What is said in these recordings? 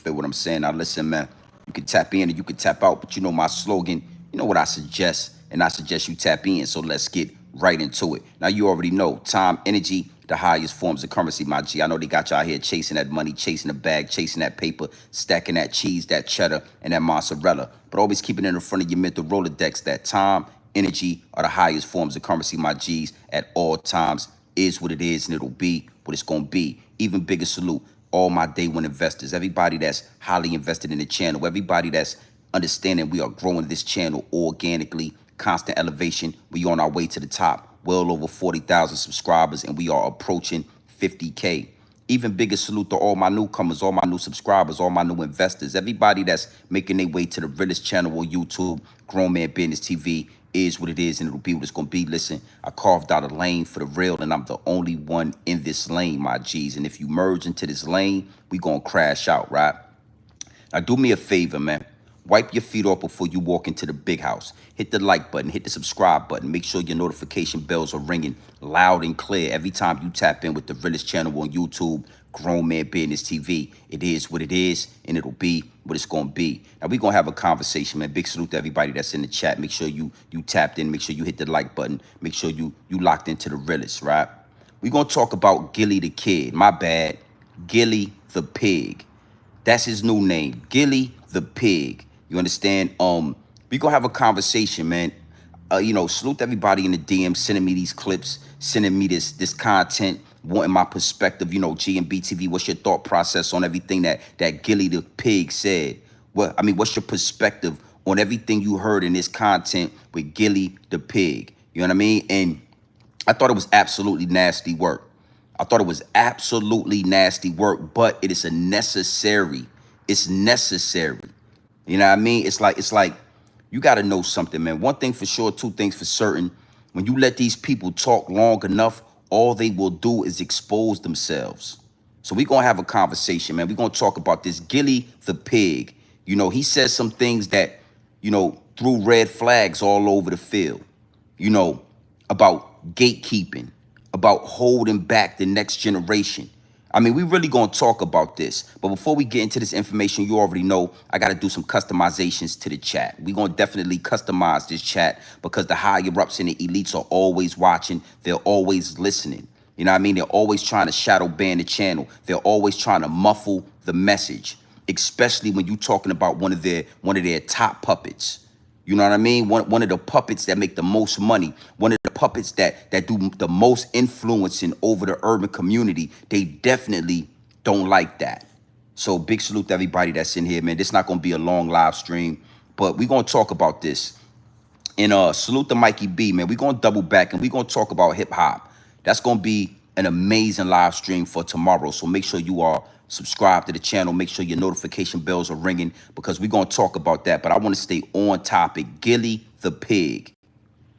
feel what I'm saying? Now listen, man, you can tap in and you can tap out, but you know my slogan, you know what I suggest, and I suggest you tap in. So let's get right into it. Now you already know time, energy, the highest forms of currency, my G. I know they got y'all here chasing that money, chasing the bag, chasing that paper, stacking that cheese, that cheddar, and that mozzarella. But always keeping it in front of your mental Rolodex that time, energy are the highest forms of currency, my G's, at all times. Is what it is, and it'll be what it's gonna be. Even bigger salute, all my day one investors, everybody that's highly invested in the channel, everybody that's understanding we are growing this channel organically, constant elevation. We on our way to the top, well over 40,000 subscribers, and we are approaching 50K. Even bigger salute to all my newcomers, all my new subscribers, all my new investors, everybody that's making their way to the Realest channel on YouTube, Grown Man Business TV. Is what it is, and it'll be what it's gonna be. Listen, I carved out a lane for the real, and I'm the only one in this lane, my G's. And if you merge into this lane, we gonna crash out, right? Now do me a favor, man. Wipe your feet off before you walk into the big house. Hit the like button, hit the subscribe button. Make sure your notification bells are ringing loud and clear every time you tap in with the Realest channel on YouTube, Grown Man Business TV. It is what it is, and it'll be what it's gonna be. Now we're gonna have a conversation, man. Big salute to everybody that's in the chat. Make sure you tapped in, make sure you hit the like button, make sure you locked into the Realest, right? We're gonna talk about Gillie the Kid. My bad. Gillie the Pig. That's his new name, Gillie the Pig. You understand? We gonna have a conversation, man. You know, salute to everybody in the DM, sending me these clips, sending me this content, wanting my perspective. You know, GMB TV, what's your thought process on everything that Gillie the Pig said? Well, I mean, what's your perspective on everything you heard in this content with Gillie the Pig? You know what I mean? And I thought it was absolutely nasty work. I thought it was absolutely nasty work, but it is a necessary. It's necessary. You know what I mean? It's like you got to know something, man. One thing for sure, two things for certain. When you let these people talk long enough, all they will do is expose themselves. So we're going to have a conversation, man. We're going to talk about this Gillie the Pig. You know, he says some things that, you know, threw red flags all over the field, you know, about gatekeeping, about holding back the next generation. I mean, we really gonna talk about this. But before we get into this information, you already know I gotta do some customizations to the chat. We gonna definitely customize this chat because the higher ups and the elites are always watching. They're always listening. You know what I mean? They're always trying to shadow ban the channel. They're always trying to muffle the message, especially when you're talking about one of their top puppets. You know what I mean? One of the puppets that make the most money, one of the puppets that do the most influencing over the urban community. They definitely don't like that. So big salute to everybody that's in here, man. This is not going to be a long live stream, but we're going to talk about this. And salute to Mikey B, man. We're going to double back and we're going to talk about hip hop. That's going to be an amazing live stream for tomorrow. So make sure you are subscribe to the channel. Make sure your notification bells are ringing because we're going to talk about that. But I want to stay on topic. Gillie the Pig.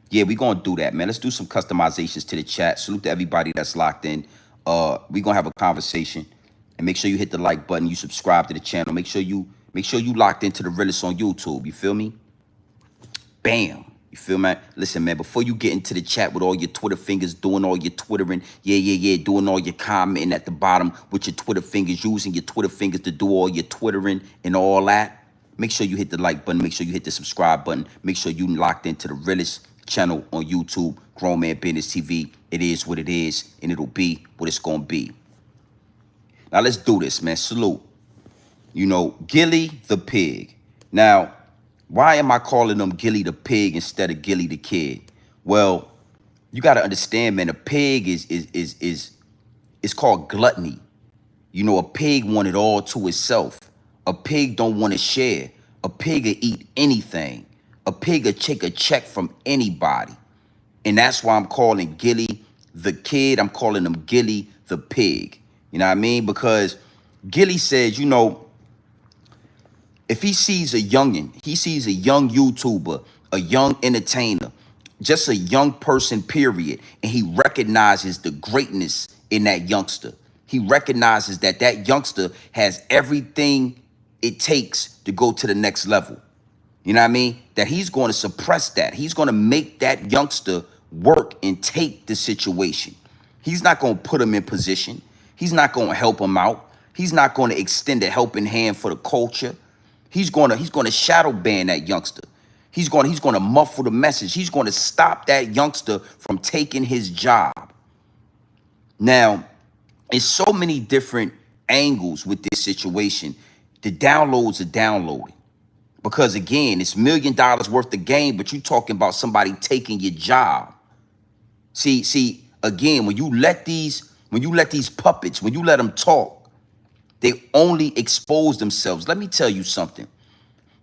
Yeah, we're going to do that, man. Let's do some customizations to the chat. Salute to everybody that's locked in. We're going to have a conversation. And make sure you hit the like button. You subscribe to the channel. Make sure you locked into the Realest on YouTube. You feel me? Bam. You feel me? Listen, man, before you get into the chat with all your Twitter fingers, doing all your Twittering, doing all your commenting at the bottom with your Twitter fingers, using your Twitter fingers to do all your Twittering and all that, make sure you hit the like button. Make sure you hit the subscribe button. Make sure you locked into the Realest channel on YouTube, Grown Man Business TV. It is what it is, and it'll be what it's going to be. Now, let's do this, man. Salute. You know, Gillie the Pig. Now, why am I calling them Gillie the Pig instead of Gillie the Kid? Well, you got to understand, man, a pig is called gluttony. You know, a pig want it all to itself. A pig don't want to share. A pig will eat anything. A pig will take a check from anybody. And that's why I'm calling Gillie the Kid. I'm calling him Gillie the Pig. You know what I mean? Because Gillie says, you know, if he sees a youngin', he sees a young YouTuber, a young entertainer, just a young person, period, and he recognizes the greatness in that youngster. He recognizes that that youngster has everything it takes to go to the next level. You know what I mean? That he's going to suppress that. He's going to make that youngster work and take the situation. He's not going to put him in position. He's not going to help him out. He's not going to extend a helping hand for the culture. He's going to shadow ban that youngster. He's going to muffle the message. He's going to stop that youngster from taking his job. Now, there's so many different angles with this situation. The downloads are downloading. Because again, it's $1 million worth of game, but you're talking about somebody taking your job. See, again, when you let these puppets, when you let them talk, they only expose themselves. Let me tell you something.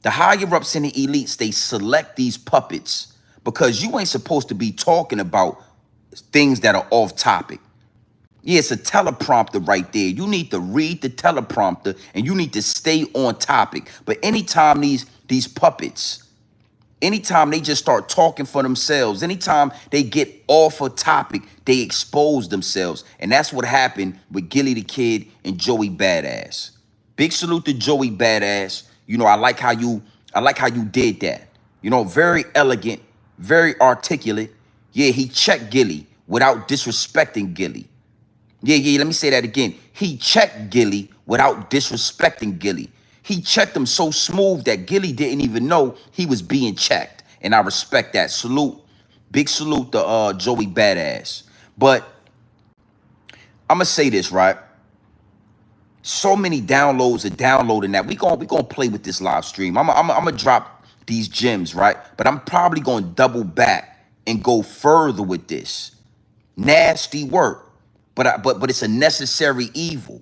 The higher ups and the elites, they select these puppets because you ain't supposed to be talking about things that are off topic. Yeah, it's a teleprompter right there. You need to read the teleprompter and you need to stay on topic. But anytime these puppets, anytime they just start talking for themselves, anytime they get off a topic, they expose themselves. And that's what happened with Gillie the Kid and Joey Badass. Big salute to Joey Badass. You know, I like how you did that. You know, very elegant, very articulate. Yeah, he checked Gillie without disrespecting Gillie. Yeah, let me say that again. He checked Gillie without disrespecting Gillie. He checked him so smooth that Gillie didn't even know he was being checked. And I respect that. Salute. Big salute to Joey Badass. But I'm going to say this, right? So many downloads are downloading that. We gonna play with this live stream. I'm gonna drop these gems, right? But I'm probably going to double back and go further with this. Nasty work. But it's a necessary evil.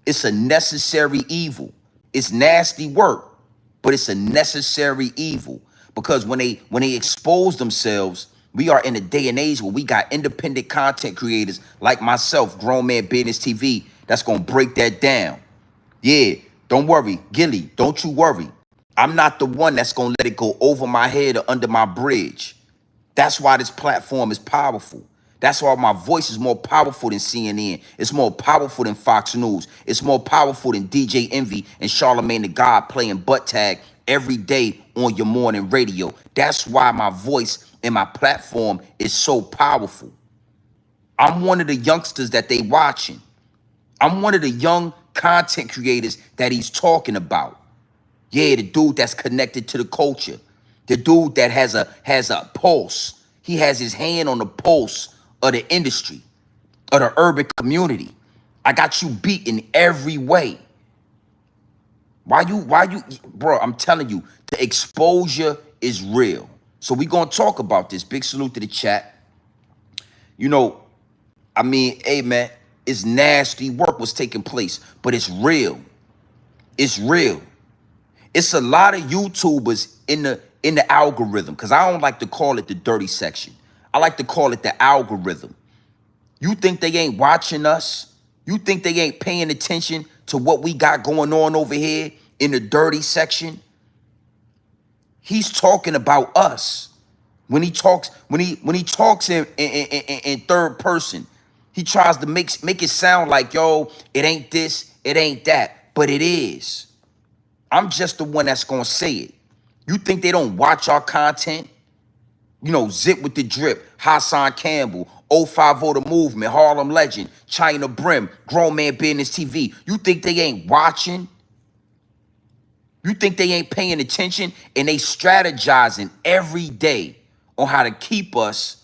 It's a necessary evil. It's nasty work, but it's a necessary evil. Because when they expose themselves, we are in a day and age where we got independent content creators like myself, Grown Man Business TV, that's gonna break that down. Yeah, don't worry, Gillie, don't you worry. I'm not the one that's gonna let it go over my head or under my bridge. That's why this platform is powerful. That's why my voice is more powerful than CNN. It's more powerful than Fox News. It's more powerful than DJ Envy and Charlemagne the God playing butt tag every day on your morning radio. That's why my voice and my platform is so powerful. I'm one of the youngsters that they watching. I'm one of the young content creators that he's talking about. Yeah, the dude that's connected to the culture. The dude that has a pulse. He has his hand on the pulse of the industry, of the urban community. I got you beat in every way. Why you, bro, I'm telling you, the exposure is real. So we gonna talk about this. Big salute to the chat. You know, I mean, hey man, it's nasty work was taking place, but it's real. It's real. It's a lot of YouTubers in the algorithm, because I don't like to call it the dirty section. I like to call it the algorithm. You think they ain't watching us? You think they ain't paying attention to what we got going on over here in the dirty section? He's talking about us. When he talks, when he talks in third person, he tries to make it sound like, yo, it ain't this, it ain't that, but it is. I'm just the one that's gonna say it. You think they don't watch our content? You know, Zip with the Drip, Hassan Campbell, 050 The Movement, Harlem Legend, China Brim, Grown Man Business TV. You think they ain't watching? You think they ain't paying attention? And they strategizing every day on how to keep us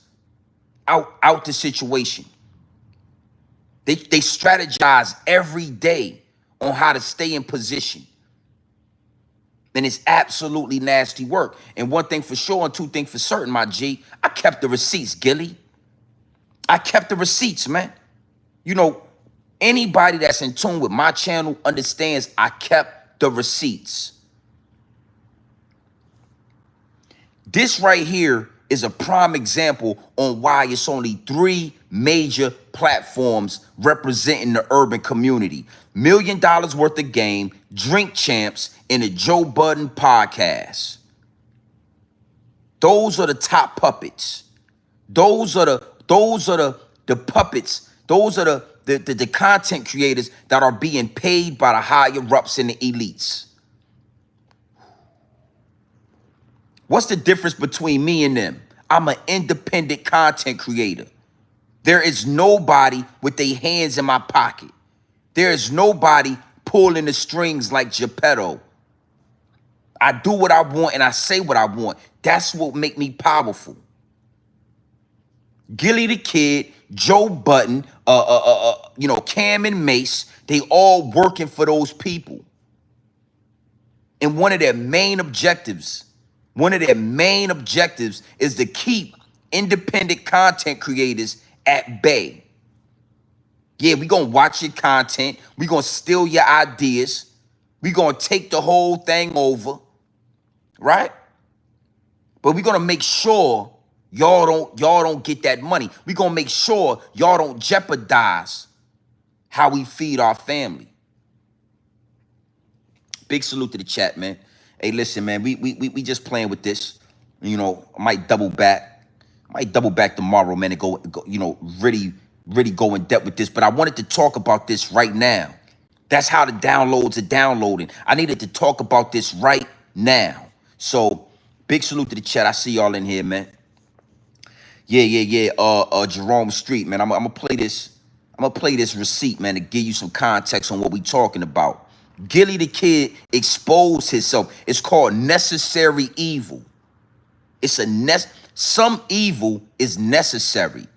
out the situation. They strategize every day on how to stay in position. And it's absolutely nasty work. And one thing for sure and two things for certain, my G, I kept the receipts, Gillie. I kept the receipts, man. You know, anybody that's in tune with my channel understands I kept the receipts. This right here is a prime example on why it's only 3 major platforms representing the urban community. $1 million worth of game, Drink Champs, and the Joe Budden podcast. Those are the top puppets. Those are the puppets. Those are the content creators that are being paid by the higher ups and the elites. What's the difference between me and them? I'm an independent content creator. There is nobody with their hands in my pocket. There is nobody pulling the strings like Geppetto. I do what I want and I say what I want. That's what make me powerful. Gillie the Kid, Joe Budden, Cam and Mace, they all working for those people. And one of their main objectives is to keep independent content creators at bay. Yeah, we gonna watch your content. We gonna steal your ideas. We gonna take the whole thing over, right? But we gonna make sure y'all don't get that money. We gonna make sure y'all don't jeopardize how we feed our family. Big salute to the chat, man. Hey, listen, man, we just playing with this. You know, I might double back. Tomorrow, man, and go really go in depth with this. But I wanted to talk about this right now. That's how the downloads are downloading. I needed to talk about this right now. So, big salute to the chat. I see y'all in here, man. Yeah. Jerome Street, man. I'm gonna play this. I'm gonna play this receipt, man, to give you some context on what we talking about. Gillie the Kid exposed himself. It's called necessary evil. It's some evil is necessary.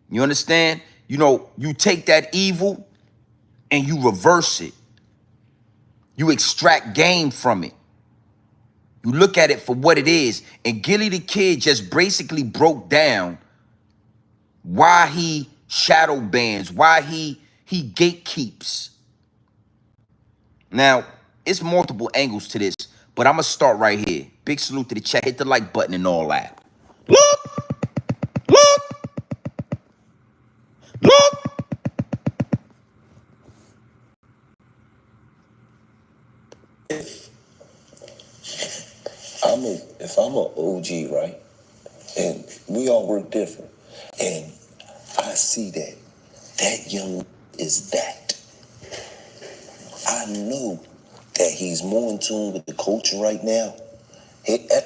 You understand? You know, you take that evil and you reverse it. You extract gain from it. You look at it for what it is. And Gillie the Kid just basically broke down why he shadow bans, why he gatekeeps. Now, it's multiple angles to this, but I'm going to start right here. Big salute to the chat. Hit the like button and all that. Look. If I'm an OG, right, and we all work different, and I see that young is that, I know that he's more in tune with the culture right now.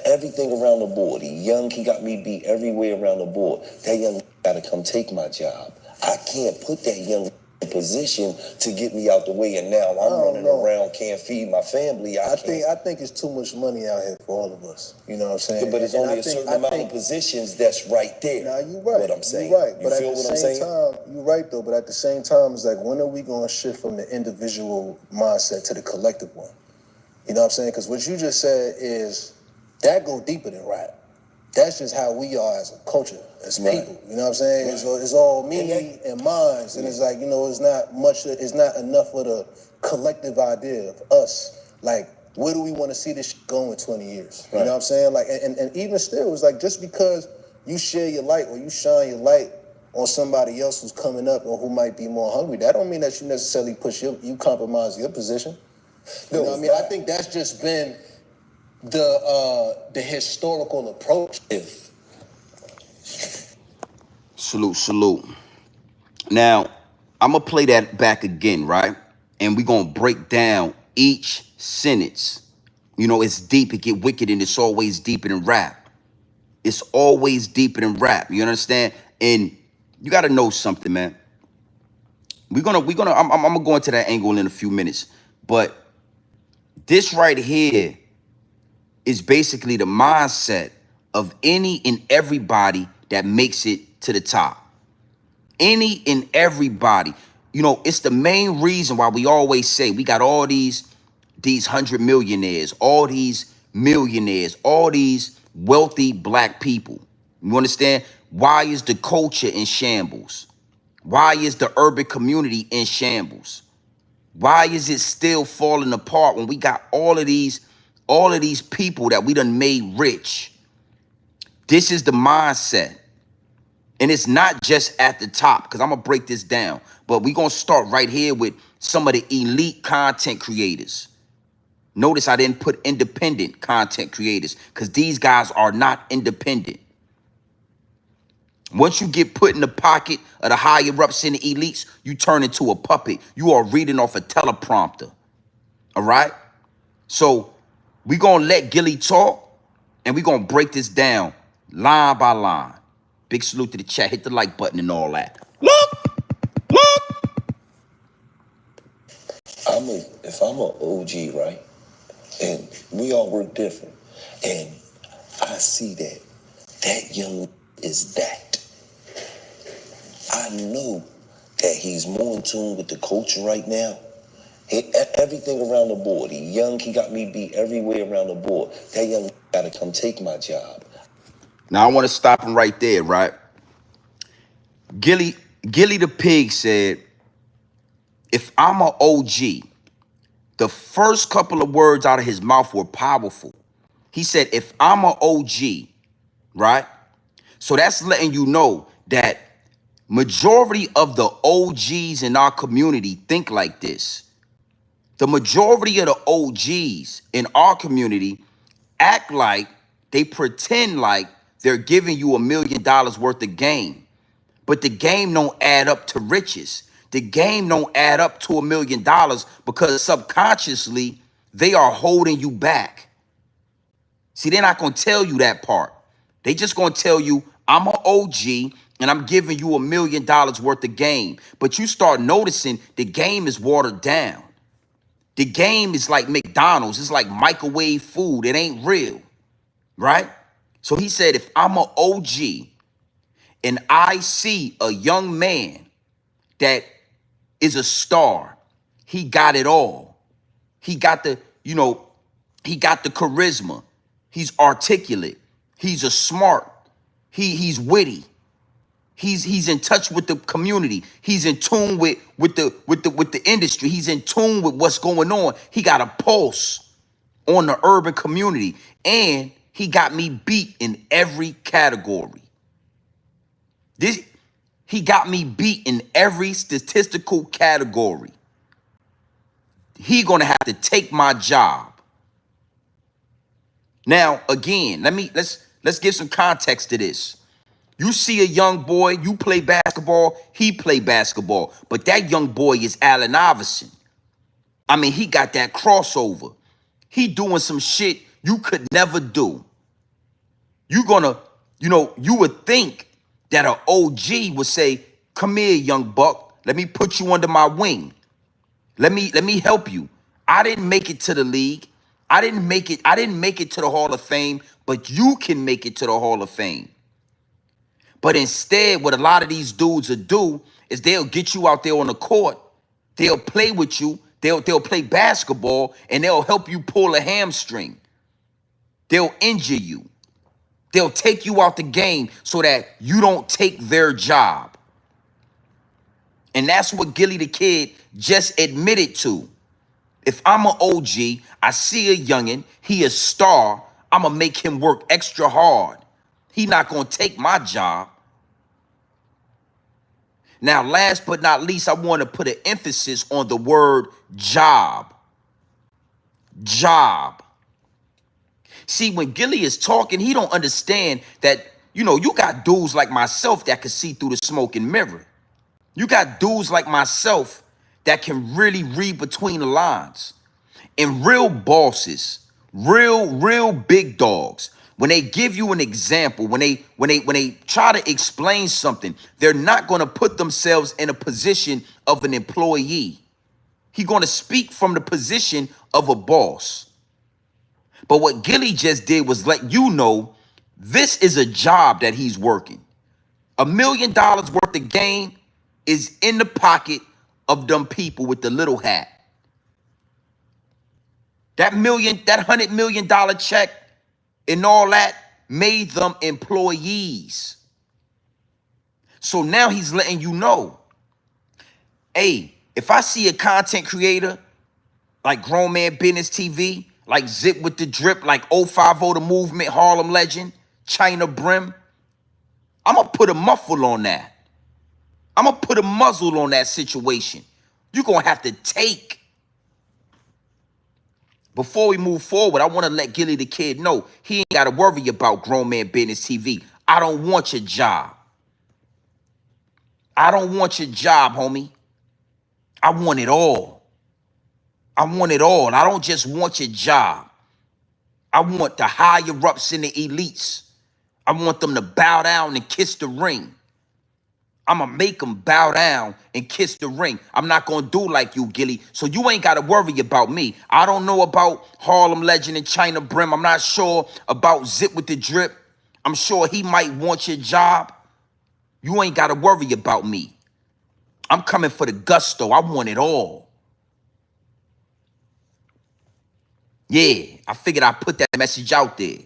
Everything around the board. He young, he got me beat everywhere around the board. That young gotta come take my job. I can't put that young in position to get me out the way, and now I'm running around, can't feed my family. I think it's too much money out here for all of us. You know what I'm saying? Yeah, but it's only a certain amount of positions that's right there. Now you're right. What I'm saying. You're right. But at the same time, you're right though. But at the same time, it's like, when are we going to shift from the individual mindset to the collective one? You know what I'm saying? Because what you just said is that go deeper than rap. That's just how we are as a culture, as people. You know what I'm saying? Right. It's all me and mines. And it's like, you know, it's not enough for the collective idea of us. Like, where do we want to see this shit go in 20 years? Right. You know what I'm saying? Like, and even still, it's like, just because you share your light or you shine your light on somebody else who's coming up or who might be more hungry, that don't mean that you necessarily you compromise your position. You know what I mean? I think that's just been the historical approach. Salute. Now, I'm gonna play that back again, right? And we're gonna break down each sentence. You know, it's deep, it get wicked, and it's always deeper than rap. It's always deeper than rap. You understand? And you gotta know something, man. I'm gonna go into that angle in a few minutes. But this right here is basically the mindset of any and everybody that makes it to the top. Any and everybody. You know, it's the main reason why we always say we got all these 100 millionaires, all these millionaires, all these wealthy black people. You understand? Why is the culture in shambles? Why is the urban community in shambles? Why is it still falling apart when we got all of these people that we done made rich? This is the mindset. And it's not just at the top, because I'm going to break this down. But we're going to start right here with some of the elite content creators. Notice I didn't put independent content creators, because these guys are not independent. Once you get put in the pocket of the higher ups and the elites, you turn into a puppet. You are reading off a teleprompter. All right? So we're going to let Gillie talk, and we're going to break this down line by line. Big salute to the chat. Hit the like button and all that. Look. if I'm a OG, right, and we all work different, and I see that young is that. I know that he's more in tune with the culture right now. Everything around the board. He young, he got me beat everywhere around the board. That young gotta come take my job. Now I want to stop him right there, right? Gillie, Gillie the pig said, if I'm a OG, the first couple of words out of his mouth were powerful. He said, if I'm a OG, right? So that's letting you know that majority of the OGs in our community think like this. The majority of the OGs in our community act like, they pretend like they're giving you $1 million worth of game. But the game don't add up to riches. The game don't add up to $1 million because subconsciously they are holding you back. See, they're not going to tell you that part. They just going to tell you, I'm an OG and I'm giving you $1 million worth of game. But you start noticing the game is watered down. The game is like McDonald's. It's like microwave food. It ain't real, right? So he said, if I'm an OG and I see a young man that is a star, he got it all. He got the, he got the charisma. He's articulate. He's a smart. He's witty. He's in touch with the community. He's in tune with the industry. He's in tune with what's going on. He got a pulse on the urban community, and he got me beat in every category. He got me beat in every statistical category. He gonna have to take my job. Now, again, let's give some context to this. You see a young boy, you play basketball, he play basketball, but that young boy is Allen Iverson. I mean, he got that crossover. He doing some shit you could never do. You gonna, you would think that an OG would say, come here, young buck, let me put you under my wing. Let me help you. I didn't make it to the league. I didn't make it to the Hall of Fame, but you can make it to the Hall of Fame. But instead, what a lot of these dudes will do is they'll get you out there on the court, they'll play with you, they'll play basketball, and they'll help you pull a hamstring. They'll injure you. They'll take you out the game so that you don't take their job. And that's what Gillie the Kid just admitted to. If I'm an OG, I see a youngin', he a star, I'm going to make him work extra hard. He not going to take my job. Now, last but not least, I want to put an emphasis on the word job. Job. See, when Gillie is talking, he don't understand that, you got dudes like myself that can see through the smoke and mirror. You got dudes like myself that can really read between the lines. And real bosses, real big dogs, when they give you an example, when they try to explain something, they're not going to put themselves in a position of an employee. He's going to speak from the position of a boss. But what Gillie just did was let you know this is a job that he's working. $1 million worth of game is in the pocket of them people with the little hat. That $100 million check and all that made them employees. So now he's letting you know, hey, if I see a content creator like Grown Man Business TV, like Zip with the Drip, like 050 The Movement, Harlem Legend, China Brim, I'm going to put a muffle on that. I'm going to put a muzzle on that situation. You're going to have to take. Before we move forward, I want to let Gillie the Kid know he ain't got to worry about Grown Man Business TV. I don't want your job. I don't want your job, homie. I want it all. I want it all. I don't just want your job. I want the higher-ups and the elites. I want them to bow down and kiss the ring. I'ma make them bow down and kiss the ring. I'm not gonna do like you, Gillie. So you ain't gotta worry about me. I don't know about Harlem Legend and China Brim. I'm not sure about Zip with the Drip. I'm sure he might want your job. You ain't gotta worry about me. I'm coming for the gusto. I want it all. Yeah, I figured I'd put that message out there.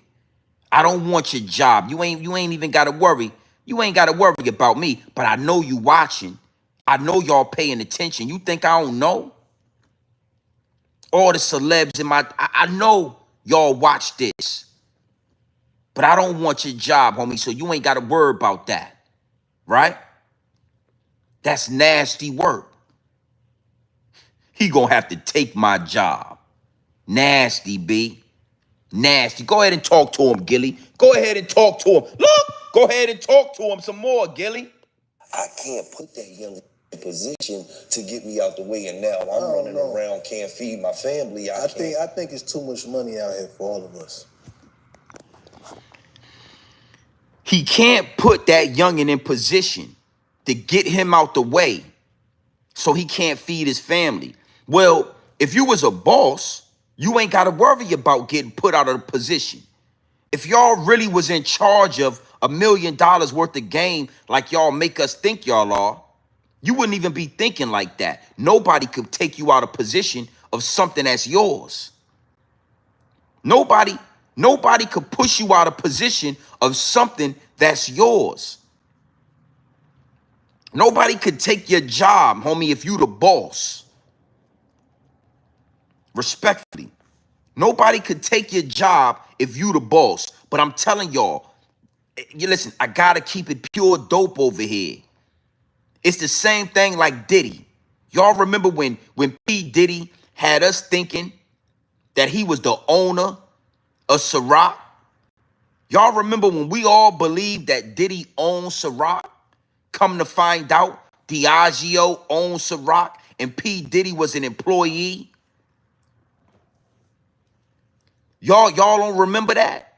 I don't want your job. You ain't even gotta worry. You ain't gotta worry about me. But I know you watching. I know y'all paying attention. You think I don't know? All the celebs in I know y'all watch this. But I don't want your job, homie. So you ain't gotta worry about that. Right? That's nasty work. He gonna have to take my job. Nasty, B. Nasty. Go ahead and talk to him, Gillie. Go ahead and talk to him. Look! Go ahead and talk to him some more, Gillie. I can't put that young in position to get me out the way, and now I'm running around, can't feed my family. I think it's too much money out here for all of us. He can't put that youngin' in position to get him out the way so he can't feed his family. Well, if you was a boss, you ain't got to worry about getting put out of the position. If y'all really was in charge of $1 million worth of game like y'all make us think y'all are, you wouldn't even be thinking like that. Nobody could take you out of position of something that's yours. Nobody could push you out of position of something that's yours. Nobody could take your job, homie, if you the boss. Respectfully. Nobody could take your job if you the boss. But I'm telling y'all, you listen, I gotta keep it pure dope over here. It's the same thing like Diddy. Y'all remember when P. Diddy had us thinking that he was the owner of Ciroc? Y'all remember when we all believed that Diddy owned Ciroc? Come to find out, Diageo owned Ciroc and P. Diddy was an employee. Y'all don't remember that?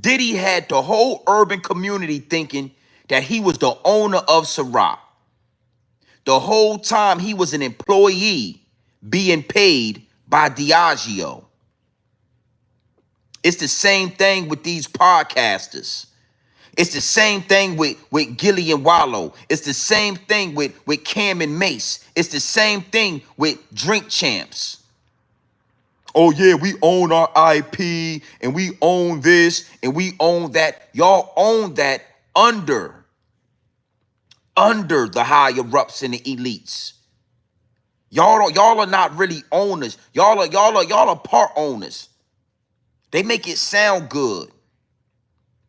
Diddy had the whole urban community thinking that he was the owner of Ciroc. The whole time he was an employee being paid by Diageo. It's the same thing with these podcasters. It's the same thing with Gillie and Wallow. It's the same thing with Cam and Mace. It's the same thing with Drink Champs. Oh yeah, we own our IP and we own this and we own that. Y'all own that under the higher ups and the elites. Y'all are not really owners. Y'all are part owners. They make it sound good.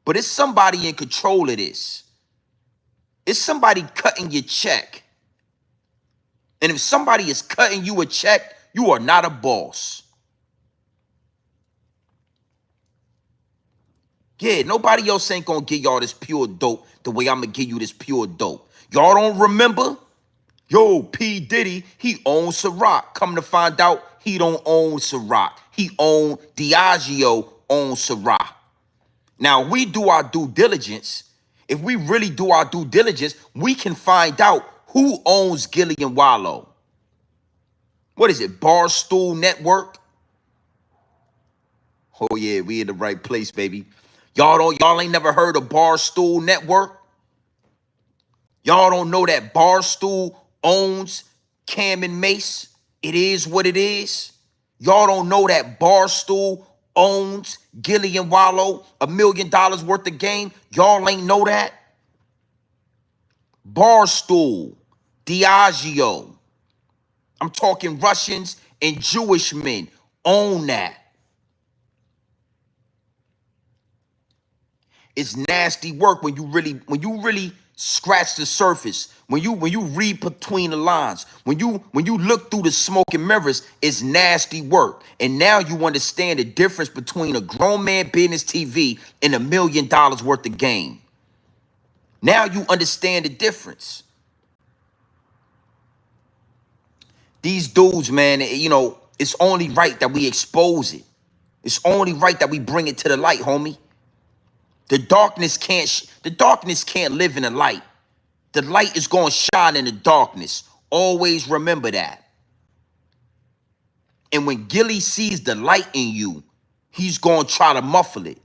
But it's somebody in control of this. It's somebody cutting your check. And if somebody is cutting you a check, you are not a boss. Yeah, nobody else ain't gonna give y'all this pure dope the way I'm gonna give you this pure dope. Y'all don't remember? Yo, P. Diddy, he owns Ciroc. Come to find out, he don't own Ciroc. He own Diageo owns Ciroc. Now, we do our due diligence. If we really do our due diligence, we can find out who owns Gillie and Wallow. What is it, Barstool Network? Oh yeah, we in the right place, baby. Y'all ain't never heard of Barstool Network? Y'all don't know that Barstool owns Cam and Mace? It is what it is. Y'all don't know that Barstool owns Gillie and Wallow, $1 million worth of game? Y'all ain't know that? Barstool, Diageo. I'm talking Russians and Jewish men own that. It's nasty work when you really scratch the surface. When you read between the lines, when you look through the smoke and mirrors, it's nasty work. And now you understand the difference between a grown man business TV and $1 million worth of game. Now you understand the difference. These dudes, man, you know, it's only right that we expose it. It's only right that we bring it to the light, homie. The darkness can't live in the light. The light is going to shine in the darkness. Always remember that. And when Gillie sees the light in you, he's going to try to muffle it.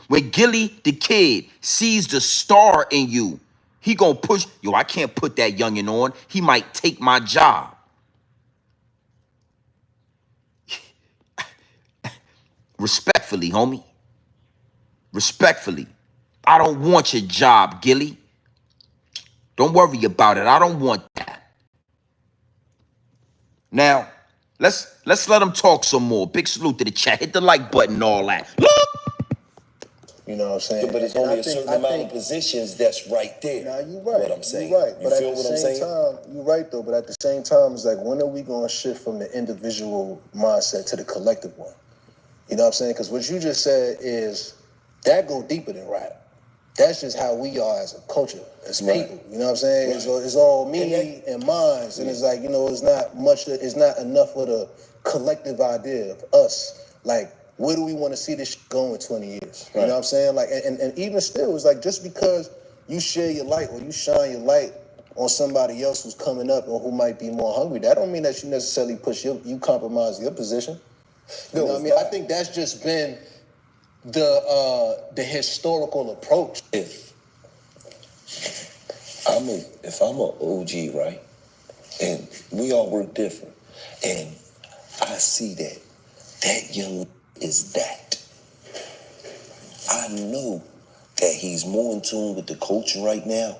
When Gillie, the kid, sees the star in you, he going to push. Yo, I can't put that youngin' on. He might take my job. Respectfully, homie. Respectfully. I don't want your job, Gillie. Don't worry about it. I don't want that. Now, let's let them talk some more. Big salute to the chat. Hit the like button and all that. Look! You know what I'm saying? Yeah, but it's only a certain amount of positions that's right there. Now you're right. What I'm saying. You're right. You But feel at what I'm the saying? same time, you're right though. But at the same time, it's like, when are we going to shift from the individual mindset to the collective one? You know what I'm saying? Because what you just said is that go deeper than rap. That's just how we are as a culture, as people. You know what I'm saying? Right. It's all me and mine, and it's like, you know, it's not much. It's not enough for the collective idea of us. Like, where do we want to see this shit go in 20 years? You know what I'm saying? Like, and even still, it's like, just because you share your light or you shine your light on somebody else who's coming up or who might be more hungry, that don't mean that you necessarily you compromise your position. You know what I mean? I think that's just been the historical approach. If I'm an OG, right, and we all work different, and I see that young is that. I know that he's more in tune with the culture right now.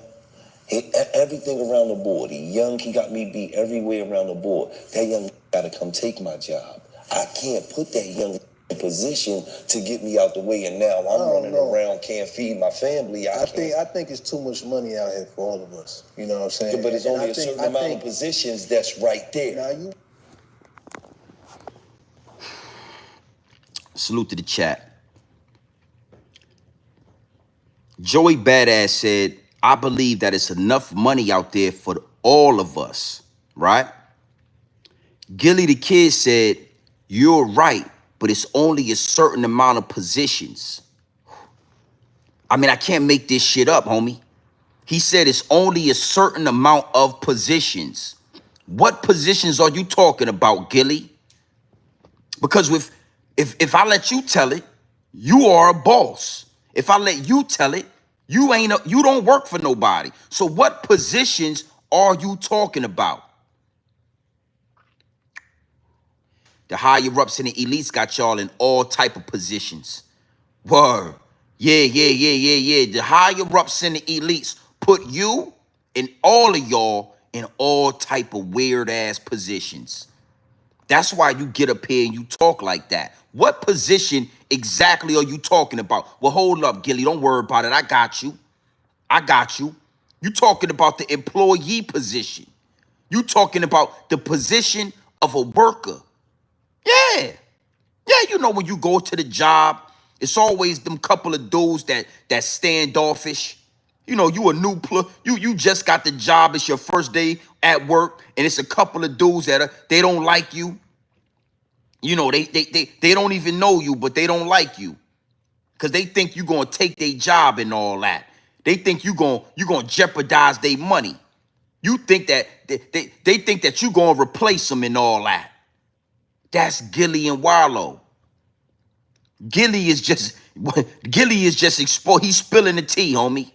Everything around the board. He young, he got me beat everywhere around the board. That young gotta come take my job. I can't put that young in position to get me out the way, and now I'm running around, can't feed my family. I think it's too much money out here for all of us. You know what I'm saying? Yeah, but it's only a certain amount of positions that's right there. Now Salute to the chat. Joey Badass said, I believe that it's enough money out there for all of us, right? Gillie the kid said, you're right, but it's only a certain amount of positions. I mean, I can't make this shit up, homie. He said it's only a certain amount of positions. What positions are you talking about, Gillie? Because if I let you tell it, you are a boss. If I let you tell it, you don't work for nobody. So what positions are you talking about? The higher ups and the elites got y'all in all type of positions. Word. Yeah. The higher ups and the elites put you and all of y'all in all type of weird ass positions. That's why you get up here and you talk like that. What position exactly are you talking about? Well, hold up, Gillie. Don't worry about it. I got you. You talking about the employee position. You talking about the position of a worker. Yeah, you know, when you go to the job, it's always them couple of dudes that standoffish. You know, you a new you just got the job. It's your first day at work, and it's a couple of dudes they don't like you. You know, they don't even know you, but they don't like you because they think you're gonna take their job and all that. They think you're gonna jeopardize their money. You think that they think that you're gonna replace them and all that. That's Gillie and Wallow. Gillie is just exposed. He's spilling the tea, homie.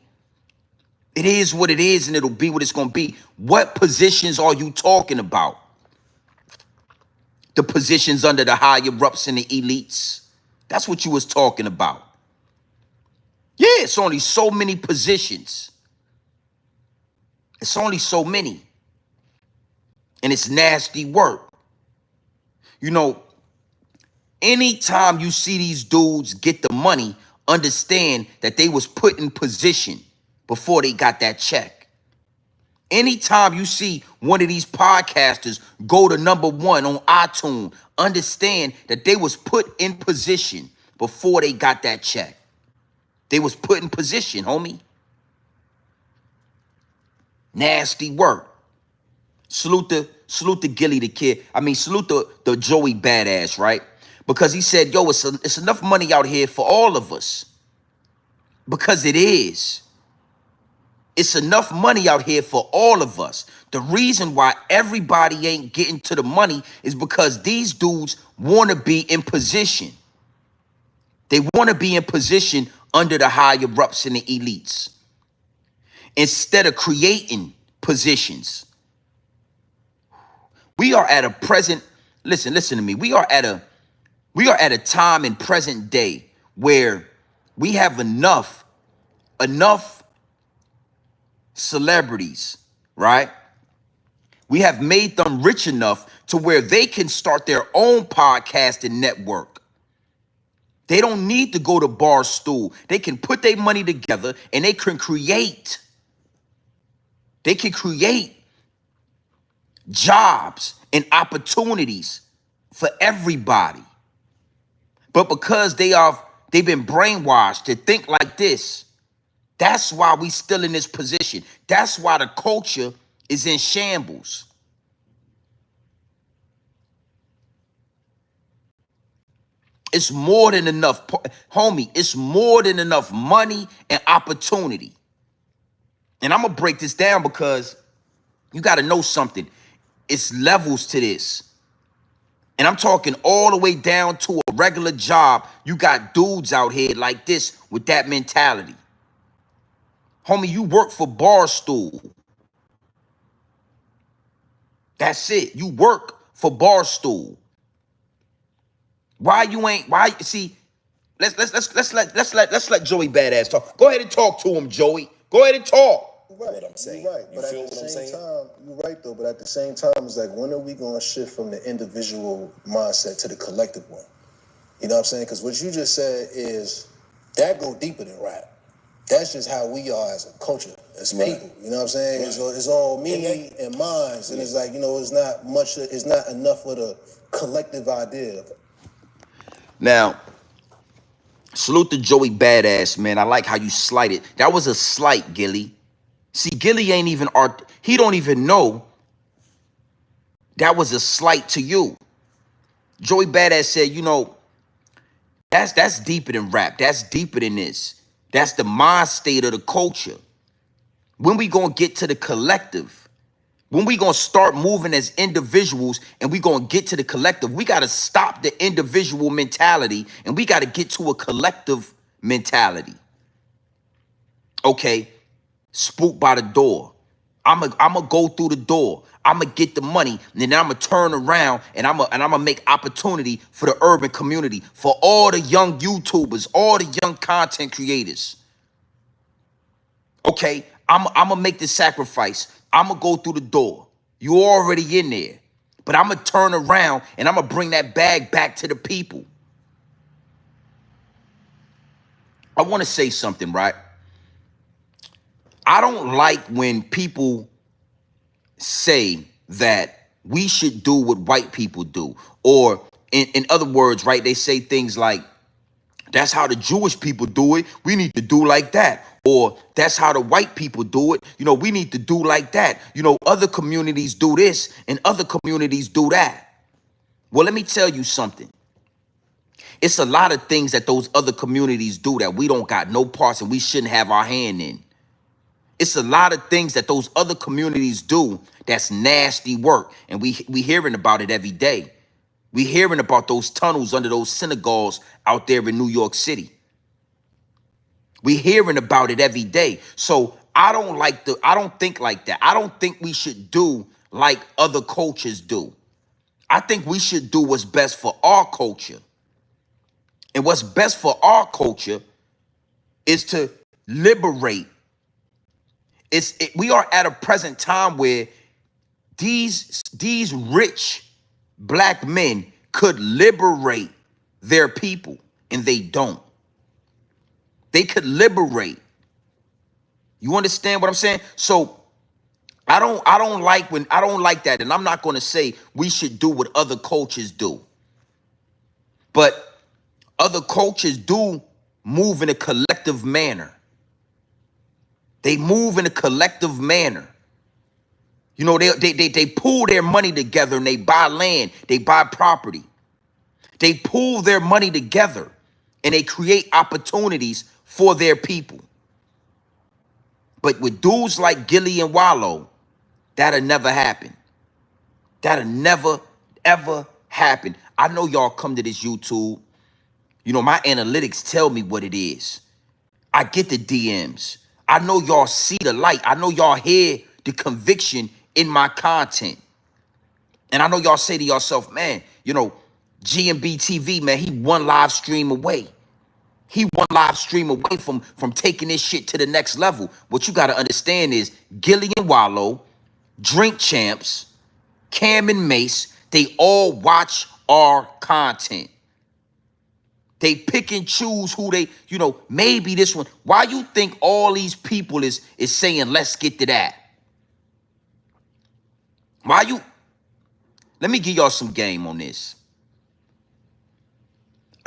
It is what it is, and it'll be what it's gonna be. What positions are you talking about? The positions under the higher ups and the elites. That's what you was talking about. Yeah, it's only so many positions. It's only so many. And it's nasty work. You know, anytime you see these dudes get the money, understand that they was put in position before they got that check. Anytime you see one of these podcasters go to #1 on iTunes, understand that they was put in position before they got that check. They was put in position, homie. Nasty work. Salute the Gillie the kid. I mean, salute the Joey Badass, right? Because he said, yo, it's enough money out here for all of us. Because it is. It's enough money out here for all of us. The reason why everybody ain't getting to the money is because these dudes want to be in position. They want to be in position under the higher ups and the elites instead of creating positions. We are at a present, listen to me. We are at a time in present day where we have enough celebrities, right? We have made them rich enough to where they can start their own podcasting network. They don't need to go to Barstool. They can put their money together and they can create. They can create jobs and opportunities for everybody. But because they've been brainwashed to think like this, that's why we still in this position. That's why the culture is in shambles. It's more than enough, homie. It's more than enough money and opportunity. And I'm going to break this down because you got to know something. It's levels to this. And I'm talking all the way down to a regular job. You got dudes out here like this with that mentality. Homie, you work for Barstool. That's it. You work for Barstool. Why you ain't? Why? See, let's let Joey Badass talk. Go ahead and talk to him, Joey. Go ahead and talk. Right, What I'm saying. you're right. You But feel at the what I'm same saying? time, you're right though. But at the same time, it's like, when are we going to shift from the individual mindset to the collective one? You know what I'm saying? Because what you just said is that go deeper than rap. That's just how we are as a culture, as Right. people. You know what I'm saying? Right. It's all me and mine, and it's like, it's not much. It's not enough of the collective idea. Now, salute to Joey Badass, man. I like how you slighted. That was a slight, Gillie. See, Gillie ain't even art. He don't even know that was a slight to you. Joey Badass said, that's deeper than rap. That's deeper than this. That's the mind state of the culture. When we gonna get to the collective? When we gonna start moving as individuals and we gonna get to the collective? We gotta stop the individual mentality and we gotta get to a collective mentality. Okay, spook by the door. I'ma go through the door. I'ma get the money, and then I'ma turn around and I'ma make opportunity for the urban community, for all the young YouTubers, all the young content creators. Okay, I'ma make the sacrifice. I'ma go through the door. You already in there, but I'ma turn around and I'ma bring that bag back to the people. I want to say something, right? I don't like when people say that we should do what white people do. Or in other words, right, they say things like, that's how the Jewish people do it. We need to do like that. Or that's how the white people do it. We need to do like that. Other communities do this and other communities do that. Well, let me tell you something. It's a lot of things that those other communities do that we don't got no parts and we shouldn't have our hand in. It's a lot of things that those other communities do that's nasty work. And we hearing about it every day. We hearing about those tunnels under those synagogues out there in New York City. We hearing about it every day. So I don't think like that. I don't think we should do like other cultures do. I think we should do what's best for our culture. And what's best for our culture is to liberate. We are at a present time where these rich black men could liberate their people, and they don't. They could liberate. You understand what I'm saying? So I don't like that, and I'm not going to say we should do what other cultures do. But other cultures do move in a collective manner. They move in a collective manner. They pool their money together and they buy land, they buy property. They pool their money together and they create opportunities for their people. But with dudes like Gillie and Wallow, that'll never happen. That'll never, ever happen. I know y'all come to this YouTube. You know, my analytics tell me what it is. I get the DMs. I know y'all see the light. I know y'all hear the conviction in my content. And I know y'all say to yourself, man, you know, GMB TV, man, he one live stream away. He one live stream away from taking this shit to the next level. What you got to understand is Gillie and Wallow, Drink Champs, Cam and Mace, they all watch our content. They pick and choose who they, you know, maybe this one. Why you think all these people is saying, let's get to that? Why you? Let me give y'all some game on this.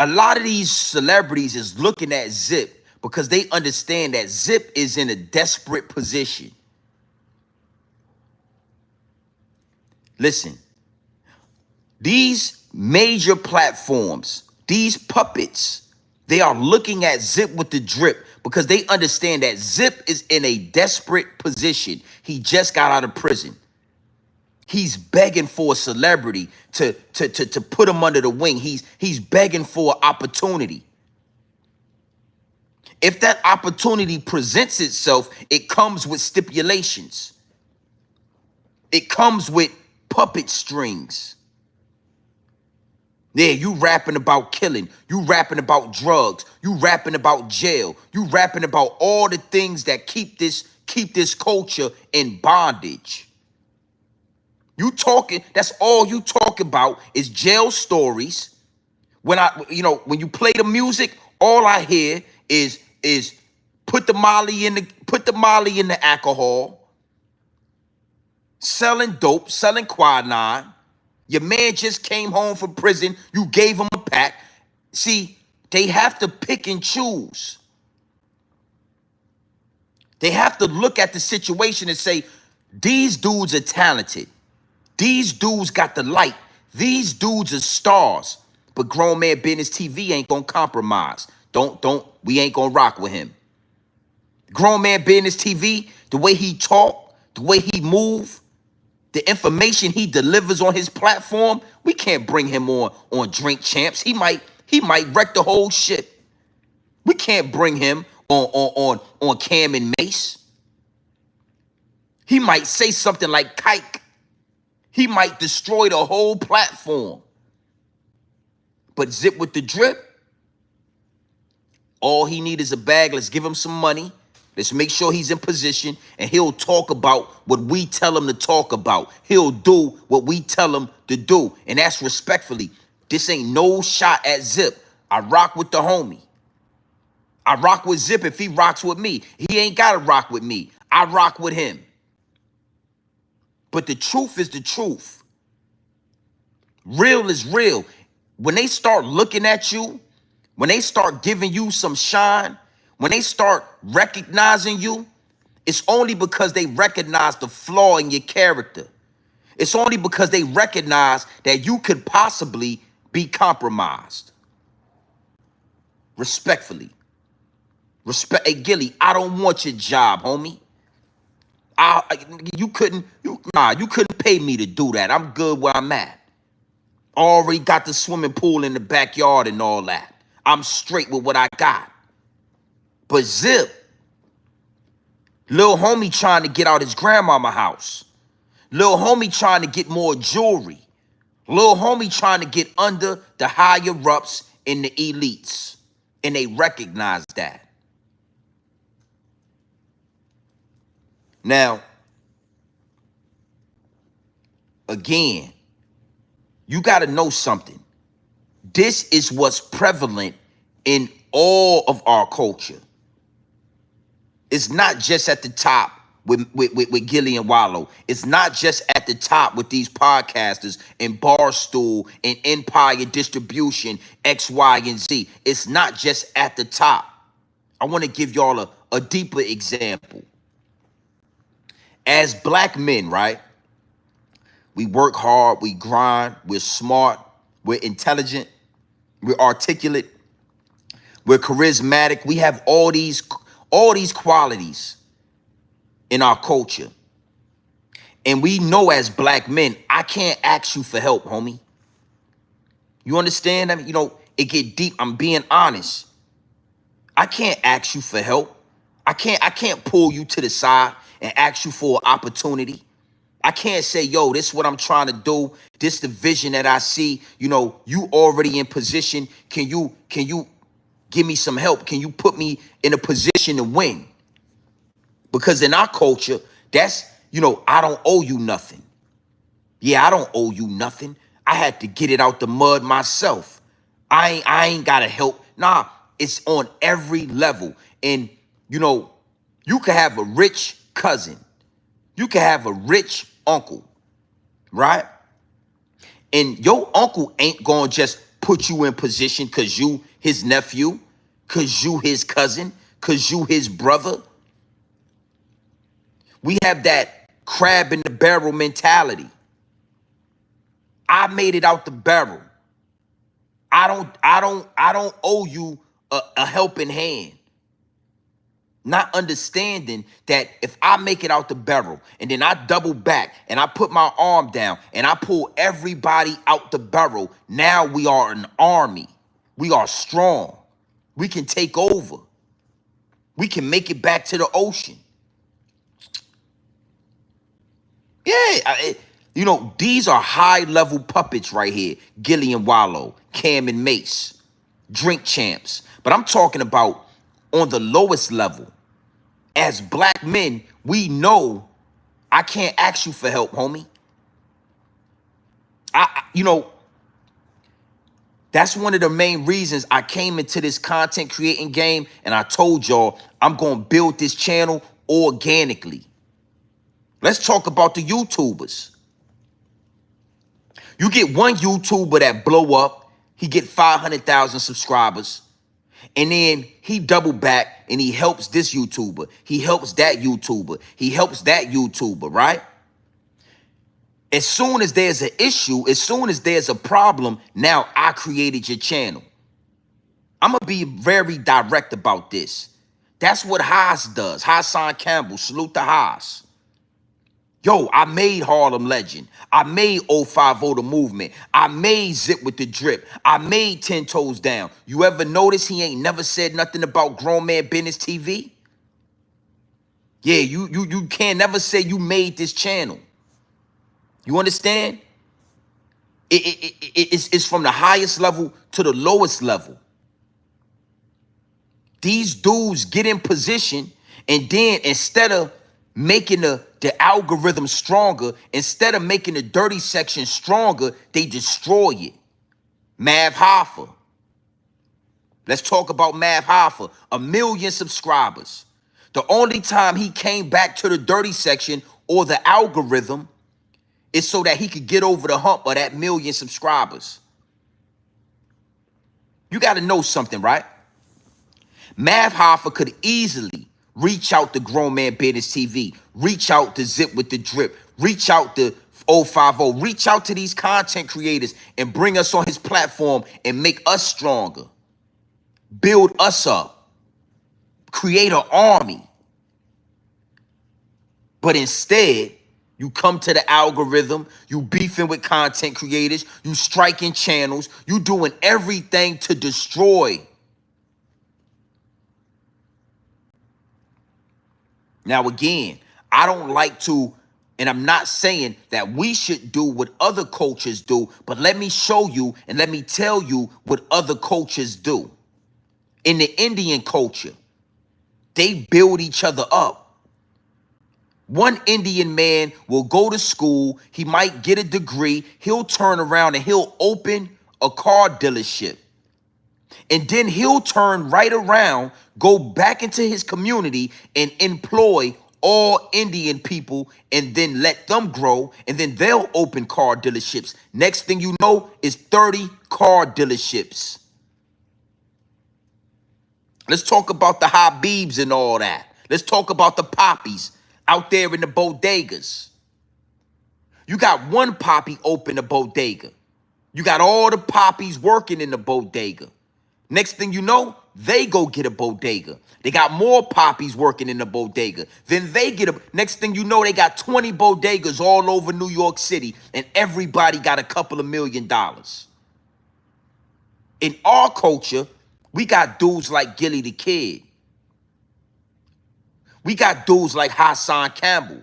A lot of these celebrities is looking at Zip because they understand that Zip is in a desperate position. Listen, these major platforms, these puppets, they are looking at Zip with the drip because they understand that Zip is in a desperate position. He just got out of prison. He's begging for a celebrity to put him under the wing. He's begging for an opportunity. If that opportunity presents itself, it comes with stipulations. It comes with puppet strings. Yeah, you rapping about killing. You rapping about drugs. You rapping about jail. You rapping about all the things that keep this culture in bondage. You talking, that's all you talk about is jail stories. When you play the music, all I hear is put the Molly in the alcohol, selling dope, selling quinine. Your man just came home from prison. You gave him a pack. See, they have to pick and choose. They have to look at the situation and say, these dudes are talented. These dudes got the light. These dudes are stars. But Grown Man Business TV ain't gonna compromise. We ain't gonna rock with him. Grown Man Business TV, the way he talk, the way he move, the information he delivers on his platform, we can't bring him on Drink Champs. He might wreck the whole shit. We can't bring him on Cam and Mace. He might say something like kike. He might destroy the whole platform. But Zip with the drip, all he need is a bag. Let's give him some money. Let's make sure he's in position, and he'll talk about what we tell him to talk about. He'll do what we tell him to do, and that's respectfully. This ain't no shot at Zip. I rock with the homie. I rock with Zip if he rocks with me. He ain't got to rock with me. I rock with him. But the truth is the truth. Real is real. When they start looking at you, when they start giving you some shine, when they start recognizing you, it's only because they recognize the flaw in your character. It's only because they recognize that you could possibly be compromised. Respectfully. Hey, Gillie, I don't want your job, homie. You couldn't pay me to do that. I'm good where I'm at. Already got the swimming pool in the backyard and all that. I'm straight with what I got. But Zip, little homie trying to get out his grandmama house. Little homie trying to get more jewelry. Little homie trying to get under the higher ups in the elites. And they recognize that. Now, again, you got to know something. This is what's prevalent in all of our culture. It's not just at the top with Gillie and Wallow. It's not just at the top with these podcasters and Barstool and Empire Distribution, X, Y, and Z. It's not just at the top. I want to give y'all a deeper example. As black men, right? We work hard, we grind, we're smart, we're intelligent, we're articulate, we're charismatic. We have all these qualities. in our culture. And we know as black men, I can't ask you for help, homie. You understand? I mean, it get deep. I'm being honest. I can't ask you for help. I can't pull you to the side and ask you for an opportunity. I can't say, yo, this is what I'm trying to do. This the vision that I see. You already in position. Can you give me some help? Can you put me in a position to win? Because in our culture, that's, I don't owe you nothing. Yeah, I don't owe you nothing. I had to get it out the mud myself. I ain't gotta help. Nah, it's on every level. And you could have a rich cousin. You could have a rich uncle, right? And your uncle ain't gonna just put you in position because you his nephew, because you his cousin, because you his brother. We have that crab in the barrel mentality. I made it out the barrel. I don't owe you a helping hand. Not understanding that if I make it out the barrel and then I double back and I put my arm down and I pull everybody out the barrel, now we are an army. We are strong. We can take over. We can make it back to the ocean. Yeah, these are high-level puppets right here. Gillie and Wallow, Cam and Mace, drink champs. But I'm talking about on the lowest level. As black men, we know I can't ask you for help, homie. That's one of the main reasons I came into this content creating game, and I told y'all I'm going to build this channel organically. Let's talk about the YouTubers. You get one YouTuber that blow up, he get 500,000 subscribers, and then he double back and he helps this YouTuber. He helps that YouTuber. He helps that YouTuber, right? As soon as there's an issue, as soon as there's a problem, now I created your channel. I'm going to be very direct about this. That's what Haas does. Hassan Campbell, salute to Haas. Yo, I made Harlem Legend. I made 050 The Movement. I made Zip with the Drip. I made 10 Toes Down. You ever notice he ain't never said nothing about Grown Man Business TV? Yeah, you can't never say you made this channel. You understand? It's from the highest level to the lowest level. These dudes get in position, and then instead of making the algorithm stronger, instead of making the dirty section stronger, they destroy it. Mav Hoffa. Let's talk about Mav Hoffa. 1 million subscribers. The only time he came back to the dirty section or the algorithm is so that he could get over the hump of that 1 million subscribers. You got to know something, right? Mav Hoffa could easily reach out to Grown Man Business TV, reach out to Zip with the Drip, reach out to 050, reach out to these content creators and bring us on his platform and make us stronger, build us up, create an army. But instead, you come to the algorithm, you beefing with content creators, you striking channels, you doing everything to destroy. Now, again, I don't like to, and I'm not saying that we should do what other cultures do, but let me show you and let me tell you what other cultures do. In the Indian culture, they build each other up. One Indian man will go to school, he might get a degree, he'll turn around and he'll open a car dealership. And then he'll turn right around, go back into his community and employ all Indian people and then let them grow. And then they'll open car dealerships. Next thing you know is 30 car dealerships. Let's talk about the Habibs and all that. Let's talk about the poppies out there in the bodegas. You got one poppy open a bodega. You got all the poppies working in the bodega. Next thing you know, they go get a bodega. They got more poppies working in the bodega. Then they get a, next thing you know, they got 20 bodegas all over New York City, and everybody got a couple of $1 million. In our culture, we got dudes like Gillie the Kid. We got dudes like Hassan Campbell.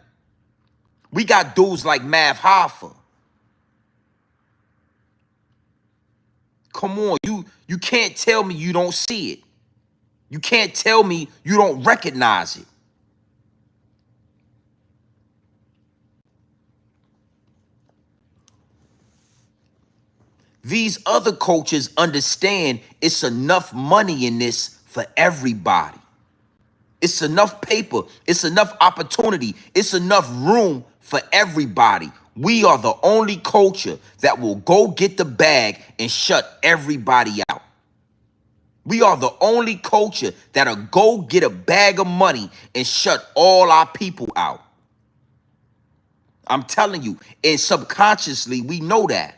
We got dudes like Mav Hoffa. Come on, you can't tell me you don't see it. You can't tell me you don't recognize it. These other coaches understand it's enough money in this for everybody. It's enough paper. It's enough opportunity. It's enough room for everybody. We are the only culture that will go get the bag and shut everybody out. We are the only culture that'll go get a bag of money and shut all our people out. I'm telling you, and subconsciously, we know that.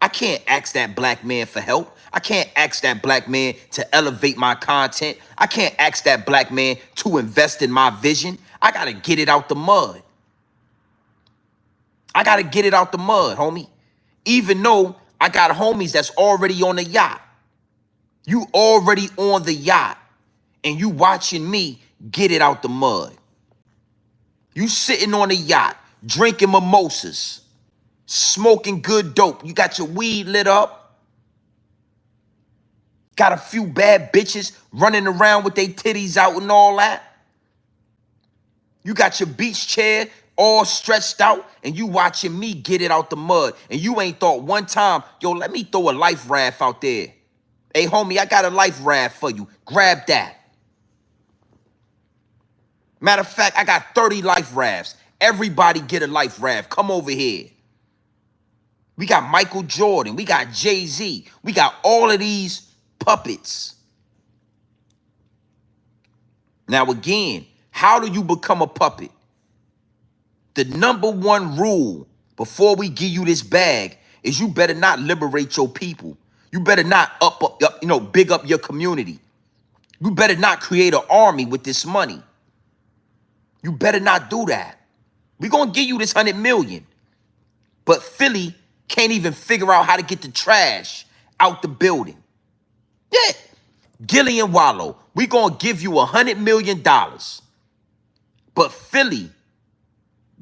I can't ask that black man for help. I can't ask that black man to elevate my content. I can't ask that black man to invest in my vision. I got to get it out the mud. I got to get it out the mud, homie. Even though I got homies that's already on the yacht. You already on the yacht, and you watching me get it out the mud. You sitting on the yacht, drinking mimosas, smoking good dope. You got your weed lit up. Got a few bad bitches running around with their titties out and all that. You got your beach chair all stretched out, and you watching me get it out the mud. And you ain't thought one time, yo, let me throw a life raft out there. Hey, homie, I got a life raft for you. Grab that. Matter of fact, I got 30 life rafts. Everybody get a life raft. Come over here. We got Michael Jordan. We got Jay-Z. We got all of these puppets. Now, again, how do you become a puppet? The number one rule before we give you this bag is you better not liberate your people. You better not big up your community. You better not create an army with this money. You better not do that. We're going to give you this 100 million. But Philly can't even figure out how to get the trash out the building. Yeah. Gillie and Wallow, we're going to give you $100 million. But Philly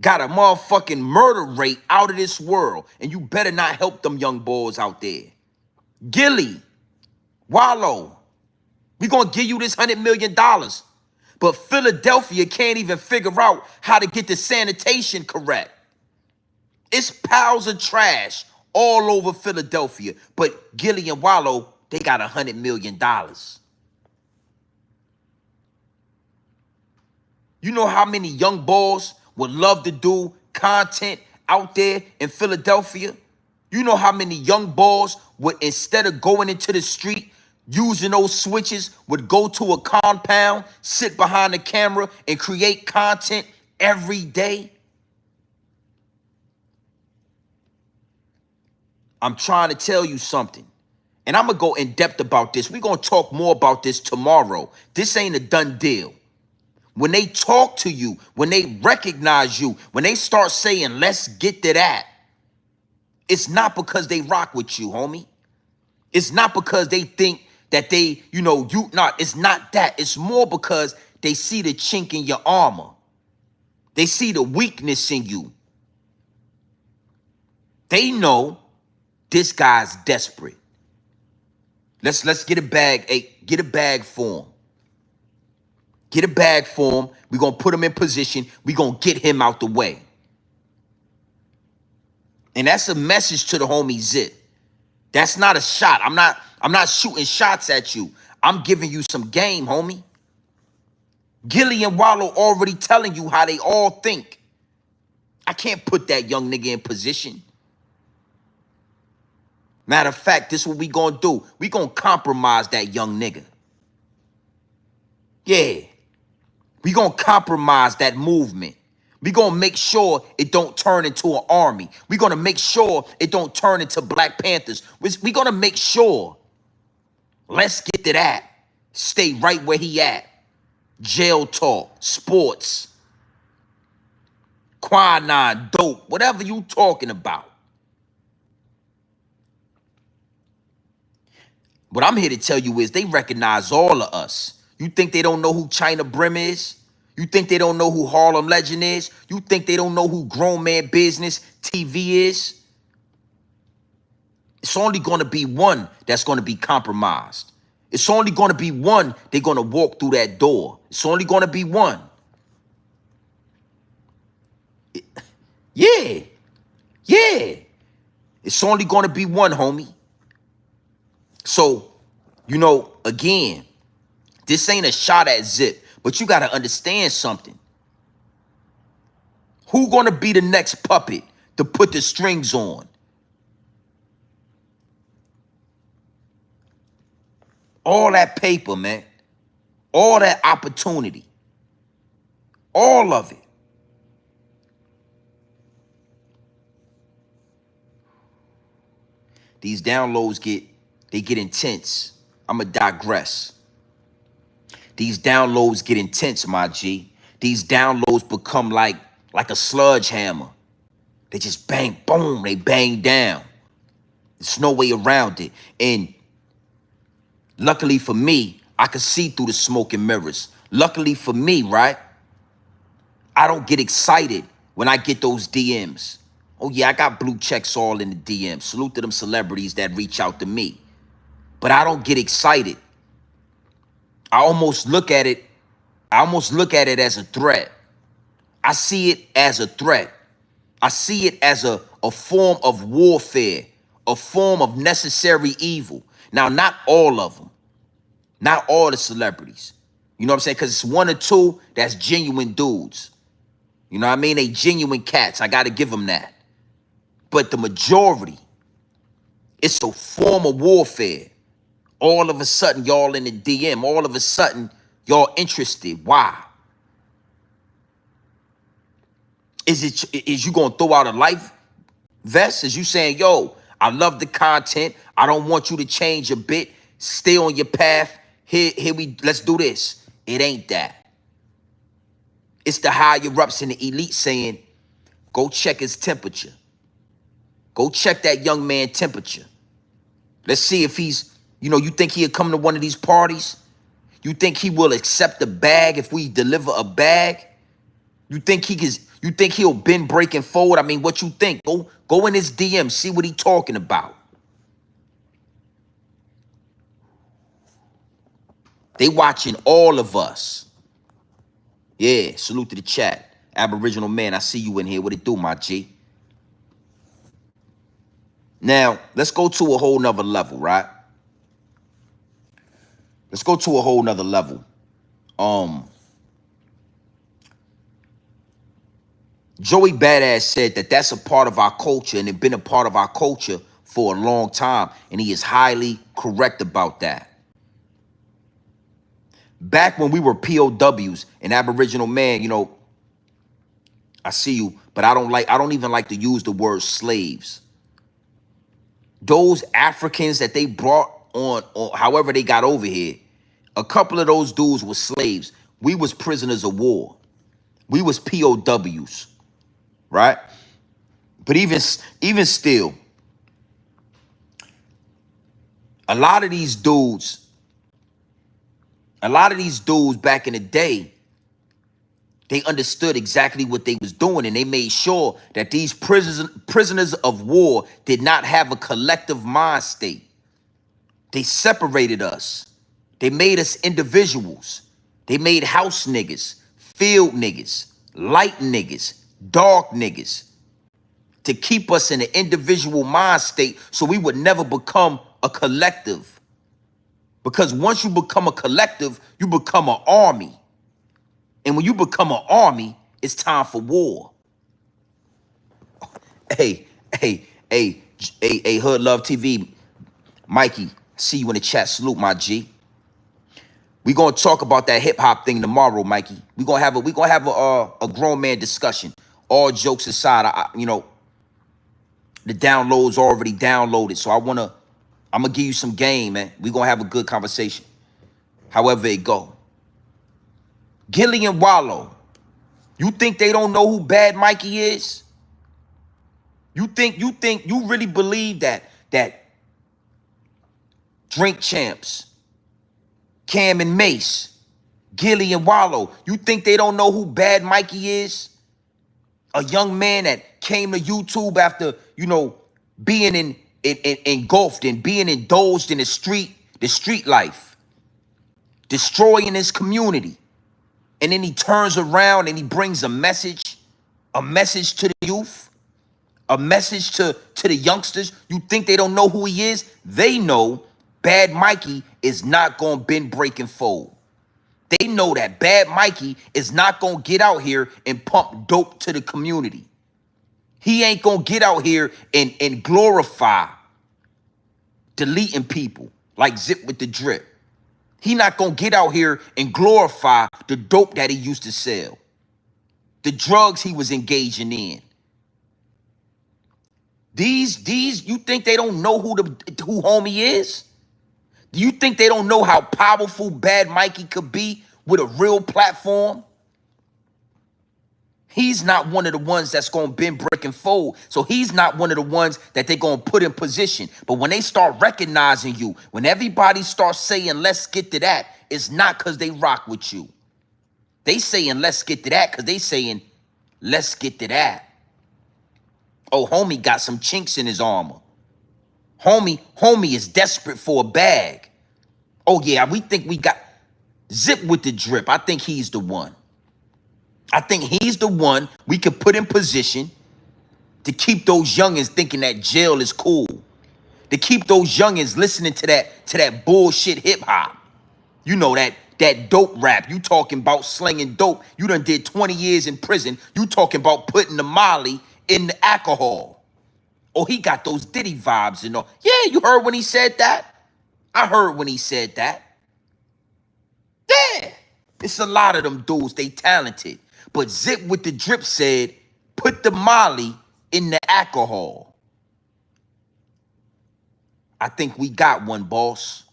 got a motherfucking murder rate out of this world. And you better not help them young boys out there. Gillie, Wallow, we're going to give you this $100 million. But Philadelphia can't even figure out how to get the sanitation correct. It's piles of trash all over Philadelphia. But Gillie and Wallow, they got $100 million. You know how many young boys would love to do content out there in Philadelphia? You know how many young boys would, instead of going into the street, using those switches, would go to a compound, sit behind the camera, and create content every day? I'm trying to tell you something. And I'm going to go in depth about this. We're going to talk more about this tomorrow. This ain't a done deal. When they talk to you, when they recognize you, when they start saying, let's get to that, it's not because they rock with you, homie. It's not because they think that they, it's not that. It's more because they see the chink in your armor. They see the weakness in you. They know this guy's desperate. Let's get a bag. Hey, get a bag for him. Get a bag for him. We're going to put him in position. We're going to get him out the way. And that's a message to the homie Zip. That's not a shot. I'm not shooting shots at you. I'm giving you some game, homie. Gillie and Wallow already telling you how they all think. I can't put that young nigga in position. Matter of fact, this is what we gonna do. We gonna compromise that young nigga. Yeah. We gonna compromise that movement. We gonna make sure it don't turn into an army. We gonna make sure it don't turn into Black Panthers. We gonna make sure Let's get to that. Stay right where he at. Jail talk, sports, quinine, dope, whatever you talking about. What I'm here to tell you is they recognize all of us. You think they don't know who China Brim is? You think they don't know who Harlem Legend is? You think they don't know who Grown Man Business TV is? It's only going to be one that's going to be compromised. It's only going to be one they're going to walk through that door. It's only going to be one. Yeah. Yeah. It's only going to be one, homie. So, you know, again, this ain't a shot at Zip, but you got to understand something. Who going to be the next puppet to put the strings on? All that paper, man. All that opportunity. All of it. These downloads get intense. I'ma digress. These downloads get intense, my G. These downloads become like a sludge hammer. They just bang, boom, they bang down. There's no way around it. And luckily for me, I can see through the smoke and mirrors. Luckily for me, right? I don't get excited when I get those DMs. Oh yeah, I got blue checks all in the DMs. Salute to them celebrities that reach out to me. But I don't get excited. I almost look at it as a threat. I see it as a threat. I see it as a form of warfare, a form of necessary evil. Now, not all of them, not all the celebrities. You know what I'm saying? Because it's one or two that's genuine dudes. You know what I mean? They genuine cats. I got to give them that. But the majority, it's a form of warfare. All of a sudden, y'all in the DM. All of a sudden, y'all interested. Why? Is you gonna throw out a life vest? Is you saying, yo, I love the content. I don't want you to change a bit. Stay on your path. Let's do this. It ain't that. It's the higher ups and the elite saying, go check his temperature. Go check that young man temperature. Let's see if he's, you think he'll come to one of these parties? You think he will accept a bag if we deliver a bag? You think he'll bend breaking forward? I mean, what you think? Go in his DM, see what he talking about. They watching all of us. Yeah, salute to the chat. Aboriginal man, I see you in here. What it do, my G? Now, let's go to a whole nother level, right? Let's go to a whole nother level. Joey Badass said that that's a part of our culture and it's been a part of our culture for a long time. And he is highly correct about that. Back when we were POWs, an Aboriginal man, I see you, but I don't even like to use the word slaves. Those Africans that they brought on however they got over here, a couple of those dudes were slaves. We was prisoners of war. We was POWs, right? But even still, a lot of these dudes back in the day, they understood exactly what they was doing, and they made sure that these prisoners of war did not have a collective mind state. They separated us. They made us individuals. They made house niggas, field niggas, light niggas, dark niggas, to keep us in an individual mind state so we would never become a collective. Because once you become a collective, you become an army. And when you become an army, it's time for war. Hey, Hood Love TV, Mikey, see you in the chat. Salute, my G. We gonna talk about that hip hop thing tomorrow, Mikey. We gonna have a grown man discussion. All jokes aside, the download's already downloaded, so I wanna I'm gonna give you some game, man. We gonna have a good conversation. However it go. Gillie and Wallow, you think they don't know who Bad Mikey is? You really believe that Drink Champs, Cam and Mace, Gillie and Wallow, you think they don't know who Bad Mikey is? A young man that came to YouTube after, being engulfed and being indulged in the street life, destroying his community. And then he turns around and he brings a message to the youth, a message to the youngsters. You think they don't know who he is? They know Bad Mikey is not gonna bend, break, and fold. They know that Bad Mikey is not gonna get out here and pump dope to the community. He ain't gonna get out here and glorify deleting people like Zip with the Drip. He not gonna get out here and glorify the dope that he used to sell, the drugs he was engaging in. These, you think they don't know who homie is? Do you think they don't know how powerful Bad Mikey could be with a real platform? He's not one of the ones that's going to bend, break, and fold. So he's not one of the ones that they're going to put in position. But when they start recognizing you, when everybody starts saying, let's get to that, it's not because they rock with you. They saying, let's get to that because they saying, let's get to that. Oh, homie got some chinks in his armor. Homie is desperate for a bag. Oh, yeah, we think we got Zip with the Drip. I think he's the one. I think he's the one we could put in position to keep those youngins thinking that jail is cool. To keep those youngins listening to that bullshit hip hop. You know, that dope rap. You talking about slinging dope. You done did 20 years in prison. You talking about putting the Molly in the alcohol. Oh, he got those Diddy vibes and all. Yeah, you heard when he said that? I heard when he said that. Yeah. It's a lot of them dudes. They talented. But Zip with the Drip said, put the Molly in the alcohol. I think we got one, boss.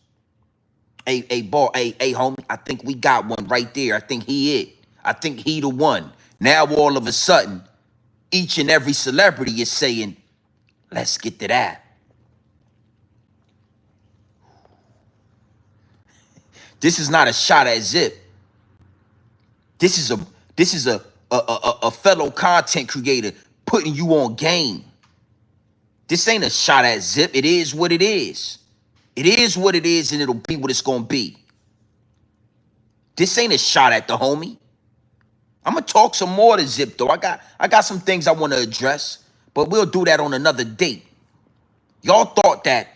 Hey, homie, I think we got one right there. I think he it. I think he the one. Now all of a sudden, each and every celebrity is saying, let's get to that. This is not a shot at Zip. This is a fellow content creator putting you on game. This ain't a shot at Zip. It is what it is. It is what it is, and it'll be what it's gonna be. This ain't a shot at the homie. I'm gonna talk some more to Zip though. I got some things I want to address, but we'll do that on another date. Y'all thought that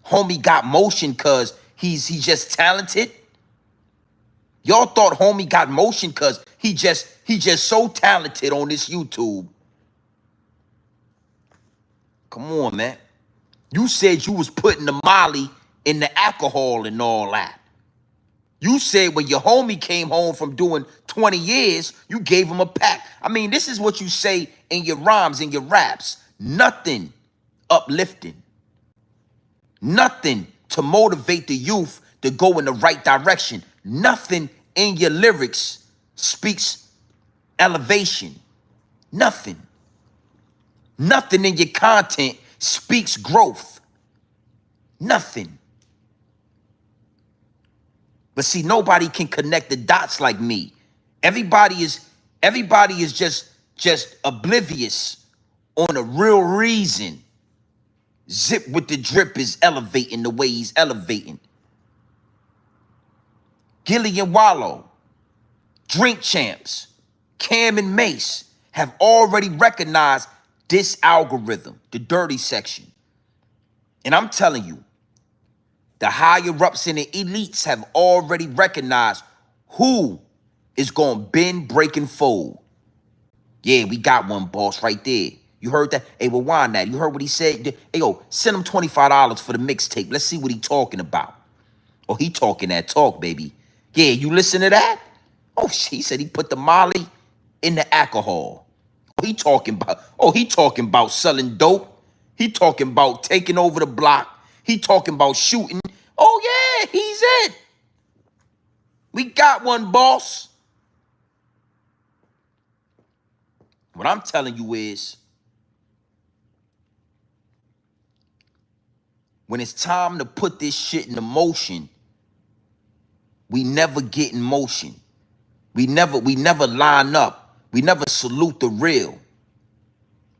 homie got motion cause he's just talented. Y'all thought homie got motion cause he just so talented on this YouTube. Come on, man. You said you was putting the Molly in the alcohol and all that. You said when your homie came home from doing 20 years, you gave him a pack. I mean, this is what you say in your rhymes, in your raps. Nothing uplifting. Nothing to motivate the youth to go in the right direction. Nothing in your lyrics speaks elevation. Nothing. Nothing in your content speaks growth. Nothing. But see, nobody can connect the dots like me. Everybody is just oblivious on a real reason Zip with the Drip is elevating the way he's elevating. Gillie and Wallow, Drink Champs, Cam and Mace have already recognized this algorithm, the dirty section. And I'm telling you, the higher-ups and the elites have already recognized who is going to bend, break, and fold. Yeah, we got one, boss, right there. You heard that? Hey, well, why not? You heard what he said? Hey, yo, send him $25 for the mixtape. Let's see what he talking about. Oh, he talking that talk, baby. Yeah, you listen to that? Oh, he said he put the Molly in the alcohol. He talking about selling dope. He talking about taking over the block. He talking about shooting. Oh yeah, he's it. We got one, boss. What I'm telling you is, when it's time to put this shit into motion, we never get in motion. We never line up. We never salute the real.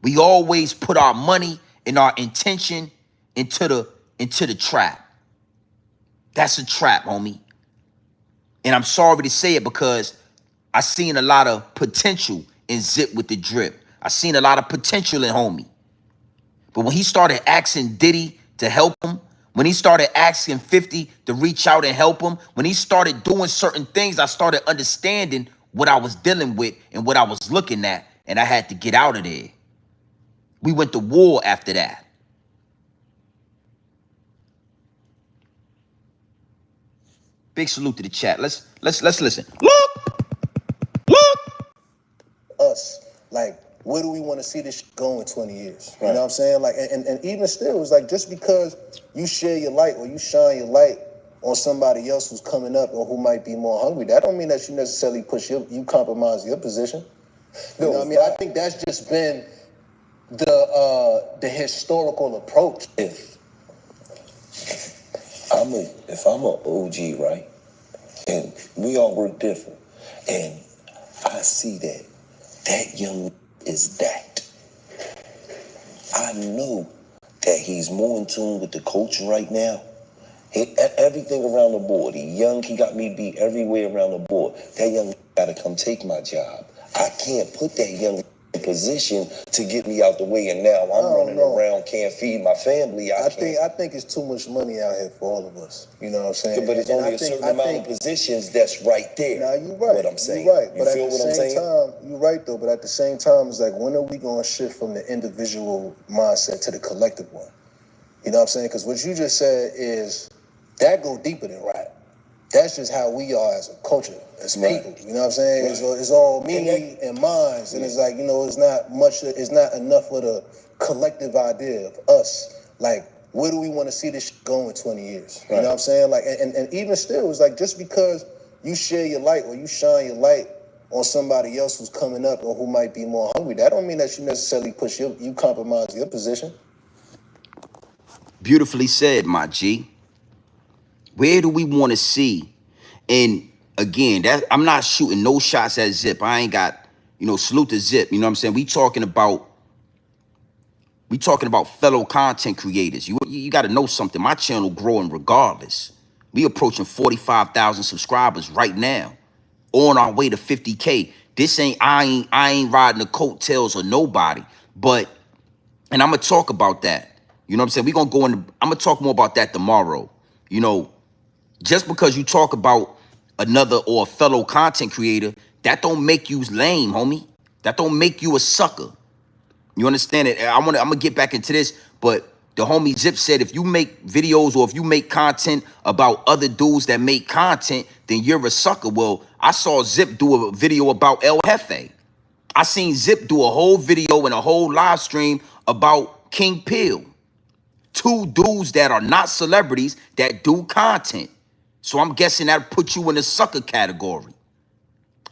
We always put our money and our intention into the trap. That's a trap, homie. And I'm sorry to say it because I seen a lot of potential in Zip with the drip. I seen a lot of potential in homie. But when he started asking Diddy to help him, when he started asking 50 to reach out and help him, when he started doing certain things, I started understanding what I was dealing with and what I was looking at, and I had to get out of there. We went to war after that. Big salute to the chat. Let's listen. Look. Us, like, where do we want to see this shit go in 20 years? You know what I'm saying? Like, and even still, it's like, just because you share your light or you shine your light on somebody else who's coming up or who might be more hungry, that don't mean that you necessarily you compromise your position. You know what I mean? I think that's just been the historical approach. If I'm an OG, right, and we all work different, and I see that young is that. I know that he's more in tune with the culture right now. Everything around the board. He young, he got me beat everywhere around the board. That young gotta come take my job. I can't put that young in position to get me out the way, and now I'm running around, can't feed my family. I think it's too much money out here for all of us. You know what I'm saying? But it's only a certain amount of positions that's right there. Now you're right. What I'm saying. You're right. You feel what I'm saying? You're right though. But at the same time, it's like, when are we going to shift from the individual mindset to the collective one? You know what I'm saying? Because what you just said is that go deeper than rap. That's just how we are as a culture, as people. You know what I'm saying? Right. It's all me and minds, and it's like, you know, it's not enough for the collective idea of us. Like, where do we want to see this shit go in 20 years? Right. You know what I'm saying? Like, and even still, it's like, just because you share your light or you shine your light on somebody else who's coming up or who might be more hungry, that don't mean that you necessarily you compromise your position. Beautifully said, my G. Where do we want to see? And again, I'm not shooting no shots at Zip. I ain't got, salute to Zip. You know what I'm saying? We talking about fellow content creators. You got to know something. My channel growing regardless. We approaching 45,000 subscribers right now, on our way to 50K. This I ain't riding the coattails of nobody. And I'm gonna talk about that. You know what I'm saying? I'm gonna talk more about that tomorrow. Just because you talk about another or a fellow content creator, that don't make you lame, homie. That don't make you a sucker. You understand it? I'm gonna get back into this, but the homie Zip said, if you make videos or if you make content about other dudes that make content, then you're a sucker. Well, I saw Zip do a video about El Jefe. I seen Zip do a whole video and a whole live stream about King Peel. Two dudes that are not celebrities that do content. So I'm guessing that put you in the sucker category.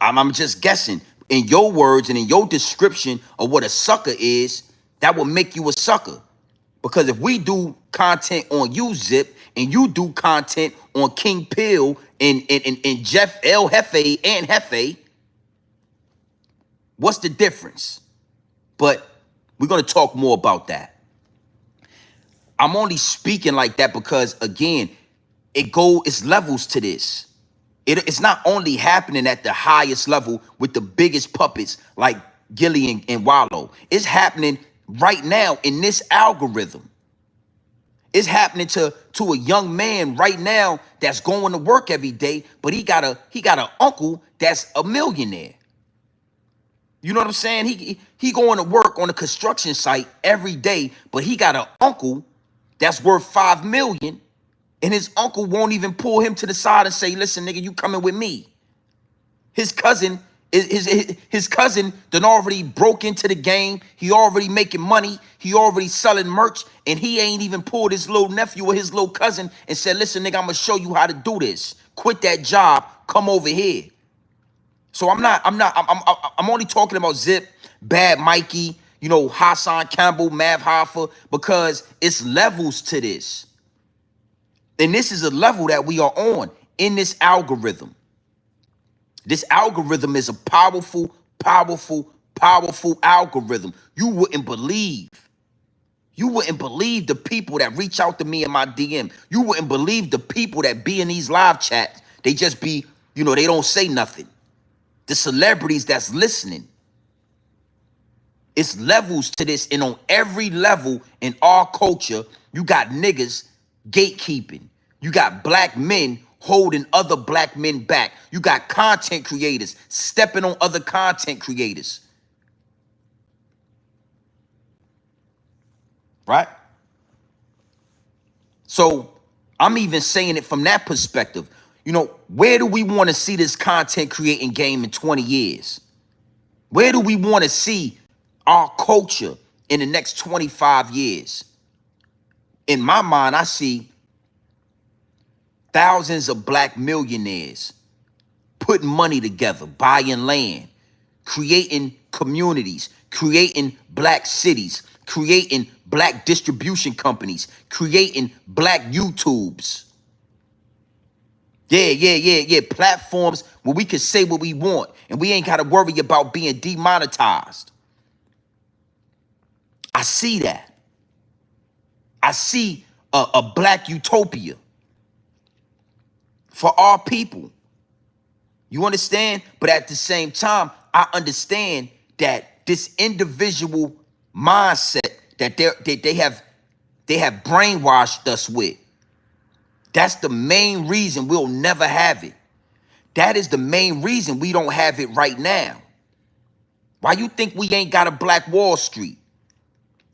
I'm just guessing. In your words and in your description of what a sucker is, that will make you a sucker. Because if we do content on you, Zip, and you do content on King Peel and Jeff El Jefe and Jefe, what's the difference? But we're going to talk more about that. I'm only speaking like that because, again, it's levels to this. It's not only happening at the highest level with the biggest puppets like Gillie and Wallow. It's happening right now in this algorithm. It's happening to a young man right now that's going to work every day, but he got an uncle that's a millionaire. You know what I'm saying? He going to work on a construction site every day, but he got an uncle that's worth 5 million. And his uncle won't even pull him to the side and say, listen, nigga, you coming with me. His cousin His cousin done already broke into the game. He already making money. He already selling merch. And he ain't even pulled his little nephew or his little cousin and said, listen, nigga, I'm going to show you how to do this. Quit that job. Come over here. So I'm only talking about Zip, Bad Mikey, you know, Hassan Campbell, Mav Hoffa, because it's levels to this. And this is a level that we are on in this algorithm. This algorithm is a powerful, powerful, powerful algorithm. You wouldn't believe. You wouldn't believe the people that reach out to me in my DM. You wouldn't believe the people that be in these live chats. They just be, you know, they don't say nothing. The celebrities that's listening. It's levels to this, and on every level in our culture, you got niggas gatekeeping. You got black men holding other black men back. You got content creators stepping on other content creators. Right? So I'm even saying it from that perspective. You know, where do we want to see this content creating game in 20 years? Where do we want to see our culture in the next 25 years? In my mind, I see thousands of black millionaires putting money together, buying land, creating communities, creating black cities, creating black distribution companies, creating black YouTubes. Yeah. Platforms where we can say what we want and we ain't got to worry about being demonetized. I see that. I see a black utopia for our people. You understand? But at the same time, I understand that this individual mindset that they have brainwashed us with, that's the main reason we'll never have it. That is the main reason we don't have it right now. Why you think we ain't got a Black Wall Street?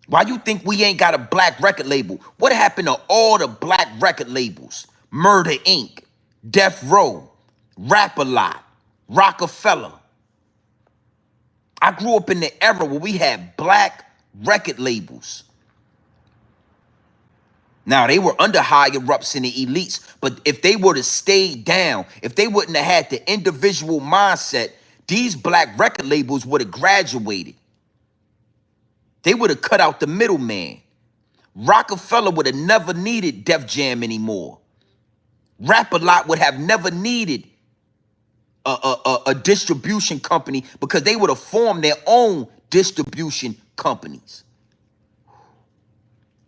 Why you think we ain't got a black record label? What happened to all the black record labels? Murder Inc., Death Row, Rap-A-Lot, Rockefeller. I grew up in the era where we had black record labels. Now, they were under higher ups in the elites, but if they would have stayed down, if they wouldn't have had the individual mindset, these black record labels would have graduated. They would have cut out the middleman. Rockefeller would have never needed Def Jam anymore. Rap-A-Lot would have never needed a distribution company because they would have formed their own distribution companies.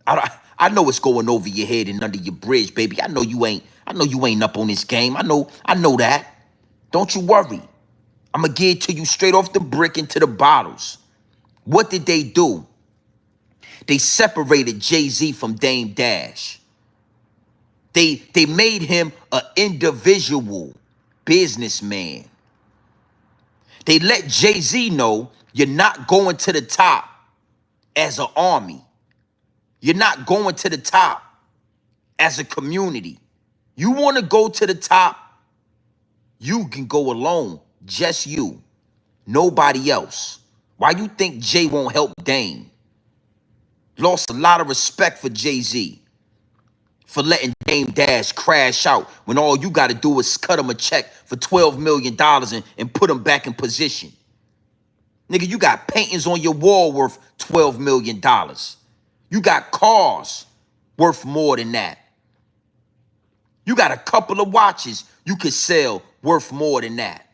I know it's going over your head and under your bridge, baby. I know you ain't up on this game. I know that. Don't you worry. I'm gonna give it to you straight off the brick into the bottles. What did they do? They separated Jay-Z from Dame Dash. They made him an individual businessman. They let Jay-Z know you're not going to the top as an army. You're not going to the top as a community. You want to go to the top, you can go alone. Just you. Nobody else. Why you think Jay won't help Dame? Lost a lot of respect for Jay-Z for letting Dame Dash crash out when all you got to do is cut him a check for $12 million and put him back in position. Nigga, you got paintings on your wall worth $12 million. You got cars worth more than that. You got a couple of watches you could sell worth more than that.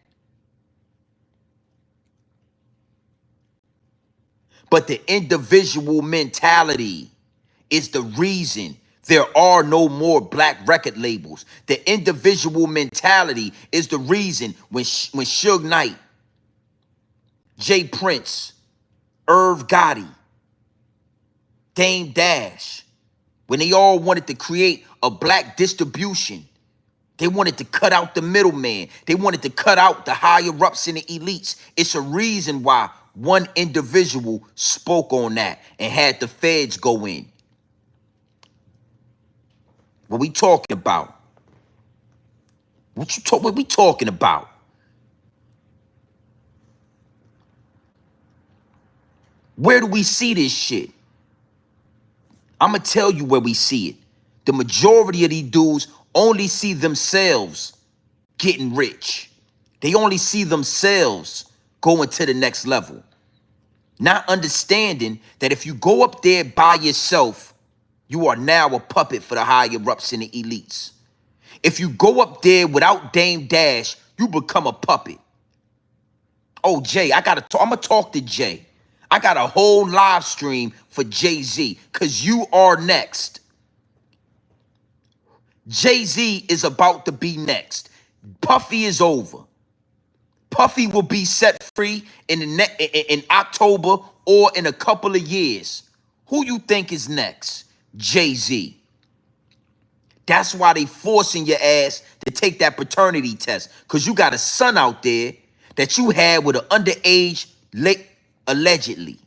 But the individual mentality is the reason there are no more black record labels. The individual mentality is the reason when Suge Knight, Jay Prince, Irv Gotti, Dame Dash, when they all wanted to create a black distribution, they wanted to cut out the middleman. They wanted to cut out the higher ups and the elites. It's a reason why one individual spoke on that and had the feds go in. What we talking about? What we talking about? Where do we see this shit? I'm going to tell you where we see it. The majority of these dudes only see themselves getting rich. They only see themselves going to the next level. Not understanding that if you go up there by yourself, you are now a puppet for the higher-ups and the elites. If you go up there without Dame Dash, you become a puppet. Oh, Jay, I'm going to talk to Jay. I got a whole live stream for Jay-Z because you are next. Jay-Z is about to be next. Puffy is over. Puffy will be set free in October or in a couple of years. Who you think is next? Jay-Z. That's why they forcing your ass to take that paternity test, because you got a son out there that you had with an underage, allegedly.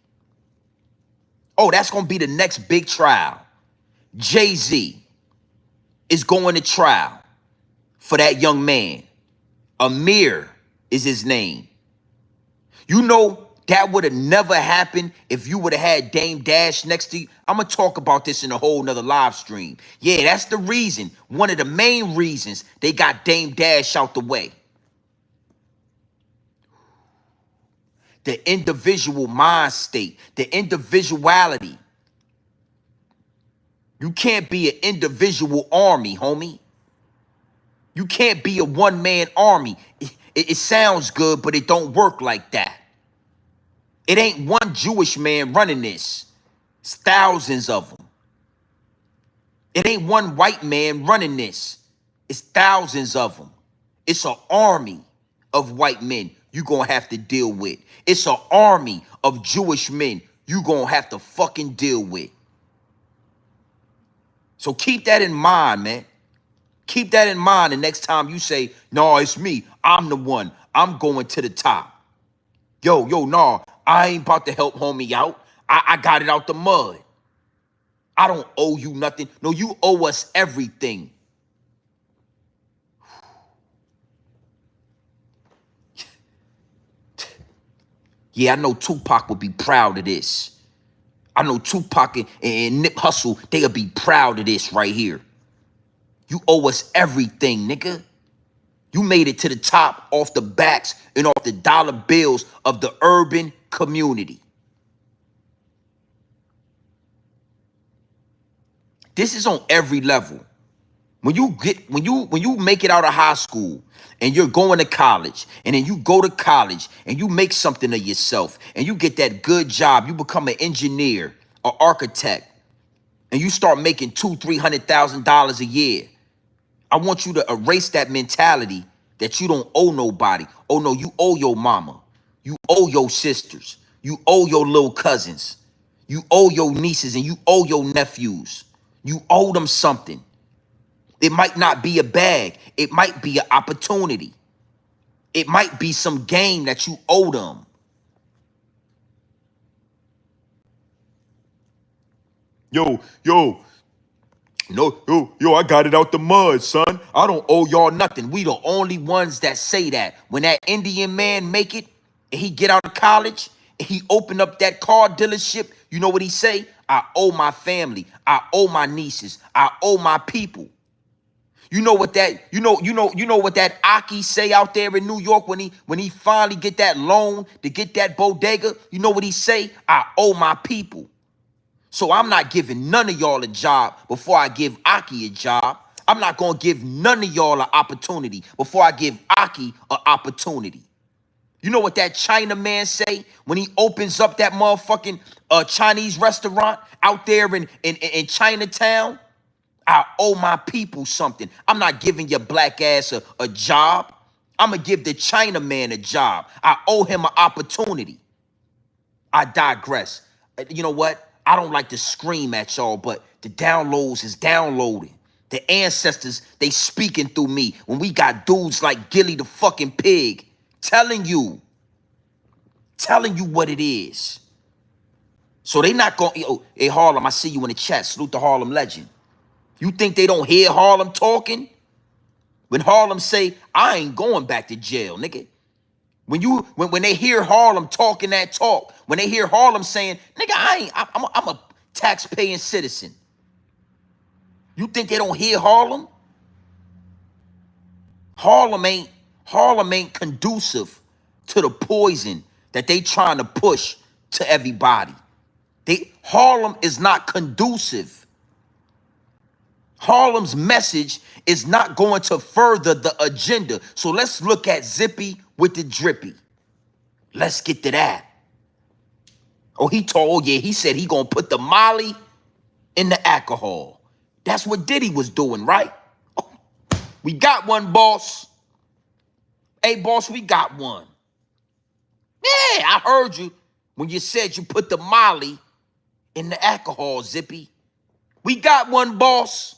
Oh, that's going to be the next big trial. Jay-Z is going to trial for that young man. Amir is his name. You know, that would have never happened if you would have had Dame Dash next to you. I'm going to talk about this in a whole nother live stream. Yeah, that's the reason. One of the main reasons they got Dame Dash out the way. The individual mind state, the individuality. You can't be an individual army, homie. You can't be a one-man army. It sounds good, but it don't work like that. It ain't one Jewish man running this. It's thousands of them. It ain't one white man running this. It's thousands of them. It's an army of white men you gonna have to deal with. It's an army of Jewish men you gonna have to fucking deal with. So keep that in mind, man. Keep that in mind the next time you say, no, it's me. I'm the one. I'm going to the top. Yo, no, I ain't about to help homie out. I got it out the mud. I don't owe you nothing. No, you owe us everything. Yeah, I know Tupac would be proud of this. I know Tupac and Nip Hussle, they'll be proud of this right here. You owe us everything, nigga. You made it to the top off the backs and off the dollar bills of the urban community. This is on every level. When you make it out of high school and you're going to college, and then you go to college and you make something of yourself and you get that good job, you become an engineer, an architect, and you start making $200,000-$300,000 a year. I want you to erase that mentality that you don't owe nobody. Oh no, you owe your mama. You owe your sisters. You owe your little cousins. You owe your nieces and you owe your nephews. You owe them something. It might not be a bag. It might be an opportunity. It might be some game that you owe them. Yo, no, I got it out the mud, son. I don't owe y'all nothing. We the only ones that say that. When that Indian man make it, and he get out of college, and he open up that car dealership, you know what he say? I owe my family. I owe my nieces. I owe my people. You know what that, you know what that Aki say out there in New York when he finally get that loan to get that bodega? You know what he say? I owe my people. So I'm not giving none of y'all a job before I give Aki a job. I'm not going to give none of y'all an opportunity before I give Aki an opportunity. You know what that China man say when he opens up that motherfucking Chinese restaurant out there in Chinatown? I owe my people something. I'm not giving your black ass a job. I'm going to give the China man a job. I owe him an opportunity. I digress. You know what? I don't like to scream at y'all, but the downloads is downloading. The ancestors, they speaking through me when we got dudes like Gillie the fucking pig telling you what it is. So they not going, oh, hey, Harlem, I see you in the chat. Salute the Harlem legend. You think they don't hear Harlem talking? When Harlem say, I ain't going back to jail, nigga. When they hear Harlem talking that talk, when they hear Harlem saying, nigga, I'm a tax-paying citizen. You think they don't hear Harlem? Harlem ain't conducive to the poison that they trying to push to everybody. Harlem is not conducive. Harlem's message is not going to further the agenda. So let's look at Zippy with the drippy. Let's get to that. Oh, he said he gonna put the Molly in the alcohol. That's what Diddy was doing, right? Oh, we got one, boss. Hey, boss, we got one. Yeah, I heard you when you said you put the Molly in the alcohol, Zippy. We got one, boss.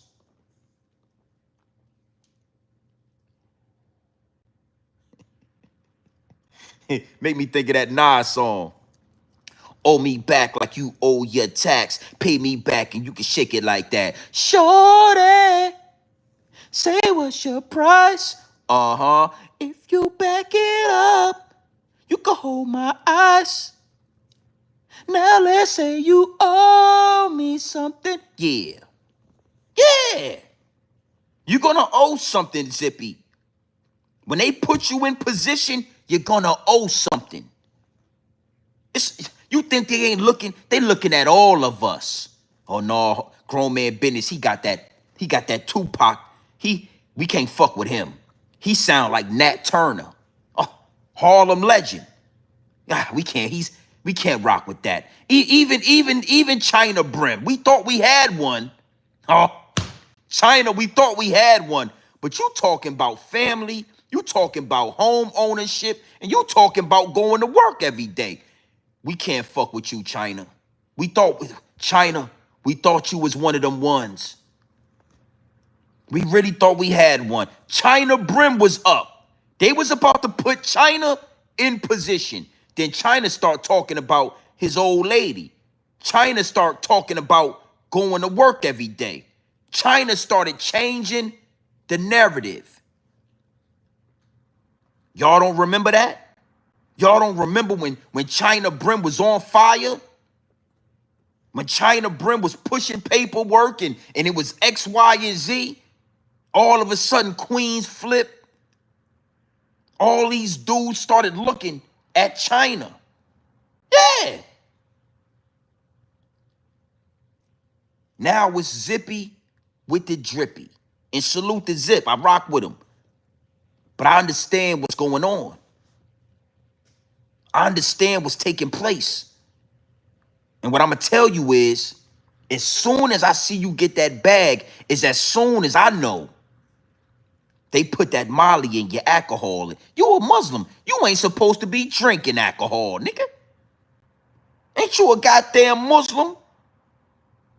Make me think of that Nas song. Owe me back like you owe your tax. Pay me back and you can shake it like that. Shorty, say what's your price? Uh-huh. If you back it up, you can hold my eyes. Now let's say you owe me something. Yeah. Yeah. You're gonna owe something, Zippy. When they put you in position, you're gonna owe something. You think they ain't looking? They looking at all of us. Oh no, grown man business. He got that Tupac. We can't fuck with him. He sound like Nat Turner. Oh, Harlem legend. We can't rock with that. Even China Brim. We thought we had one. Oh, China, we thought we had one. But you talking about family, you talking about home ownership, and you talking about going to work every day. We can't fuck with you, China. We thought you was one of them ones. We really thought we had one. China Brim was up. They was about to put China in position. Then China start talking about his old lady. China start talking about going to work every day. China started changing the narrative. Y'all don't remember that? Y'all don't remember when China Brim was on fire? When China Brim was pushing paperwork and it was X, Y, and Z? All of a sudden, Queens flipped. All these dudes started looking at China. Yeah. Now it's Zippy with the drippy. And salute to Zip. I rock with him. But I understand what's going on. I understand what's taking place. And what I'm going to tell you is, as soon as I see you get that bag, is as soon as I know they put that Molly in your alcohol. You a Muslim. You ain't supposed to be drinking alcohol, nigga. Ain't you a goddamn Muslim?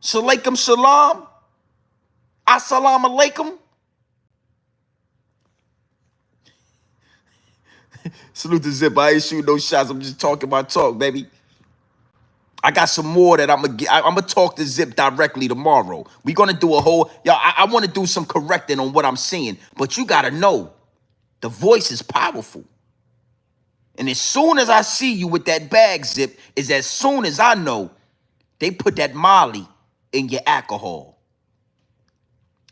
Salaikum salam. Assalamu alaikum. Salute to Zip. I ain't shooting no shots. I'm just talking my talk, baby. I got some more that I'm gonna talk to Zip directly tomorrow. We're gonna do a whole, y'all. I want to do some correcting on what I'm seeing, but you gotta know the voice is powerful. And as soon as I see you with that bag, Zip, is as soon as I know they put that Molly in your alcohol.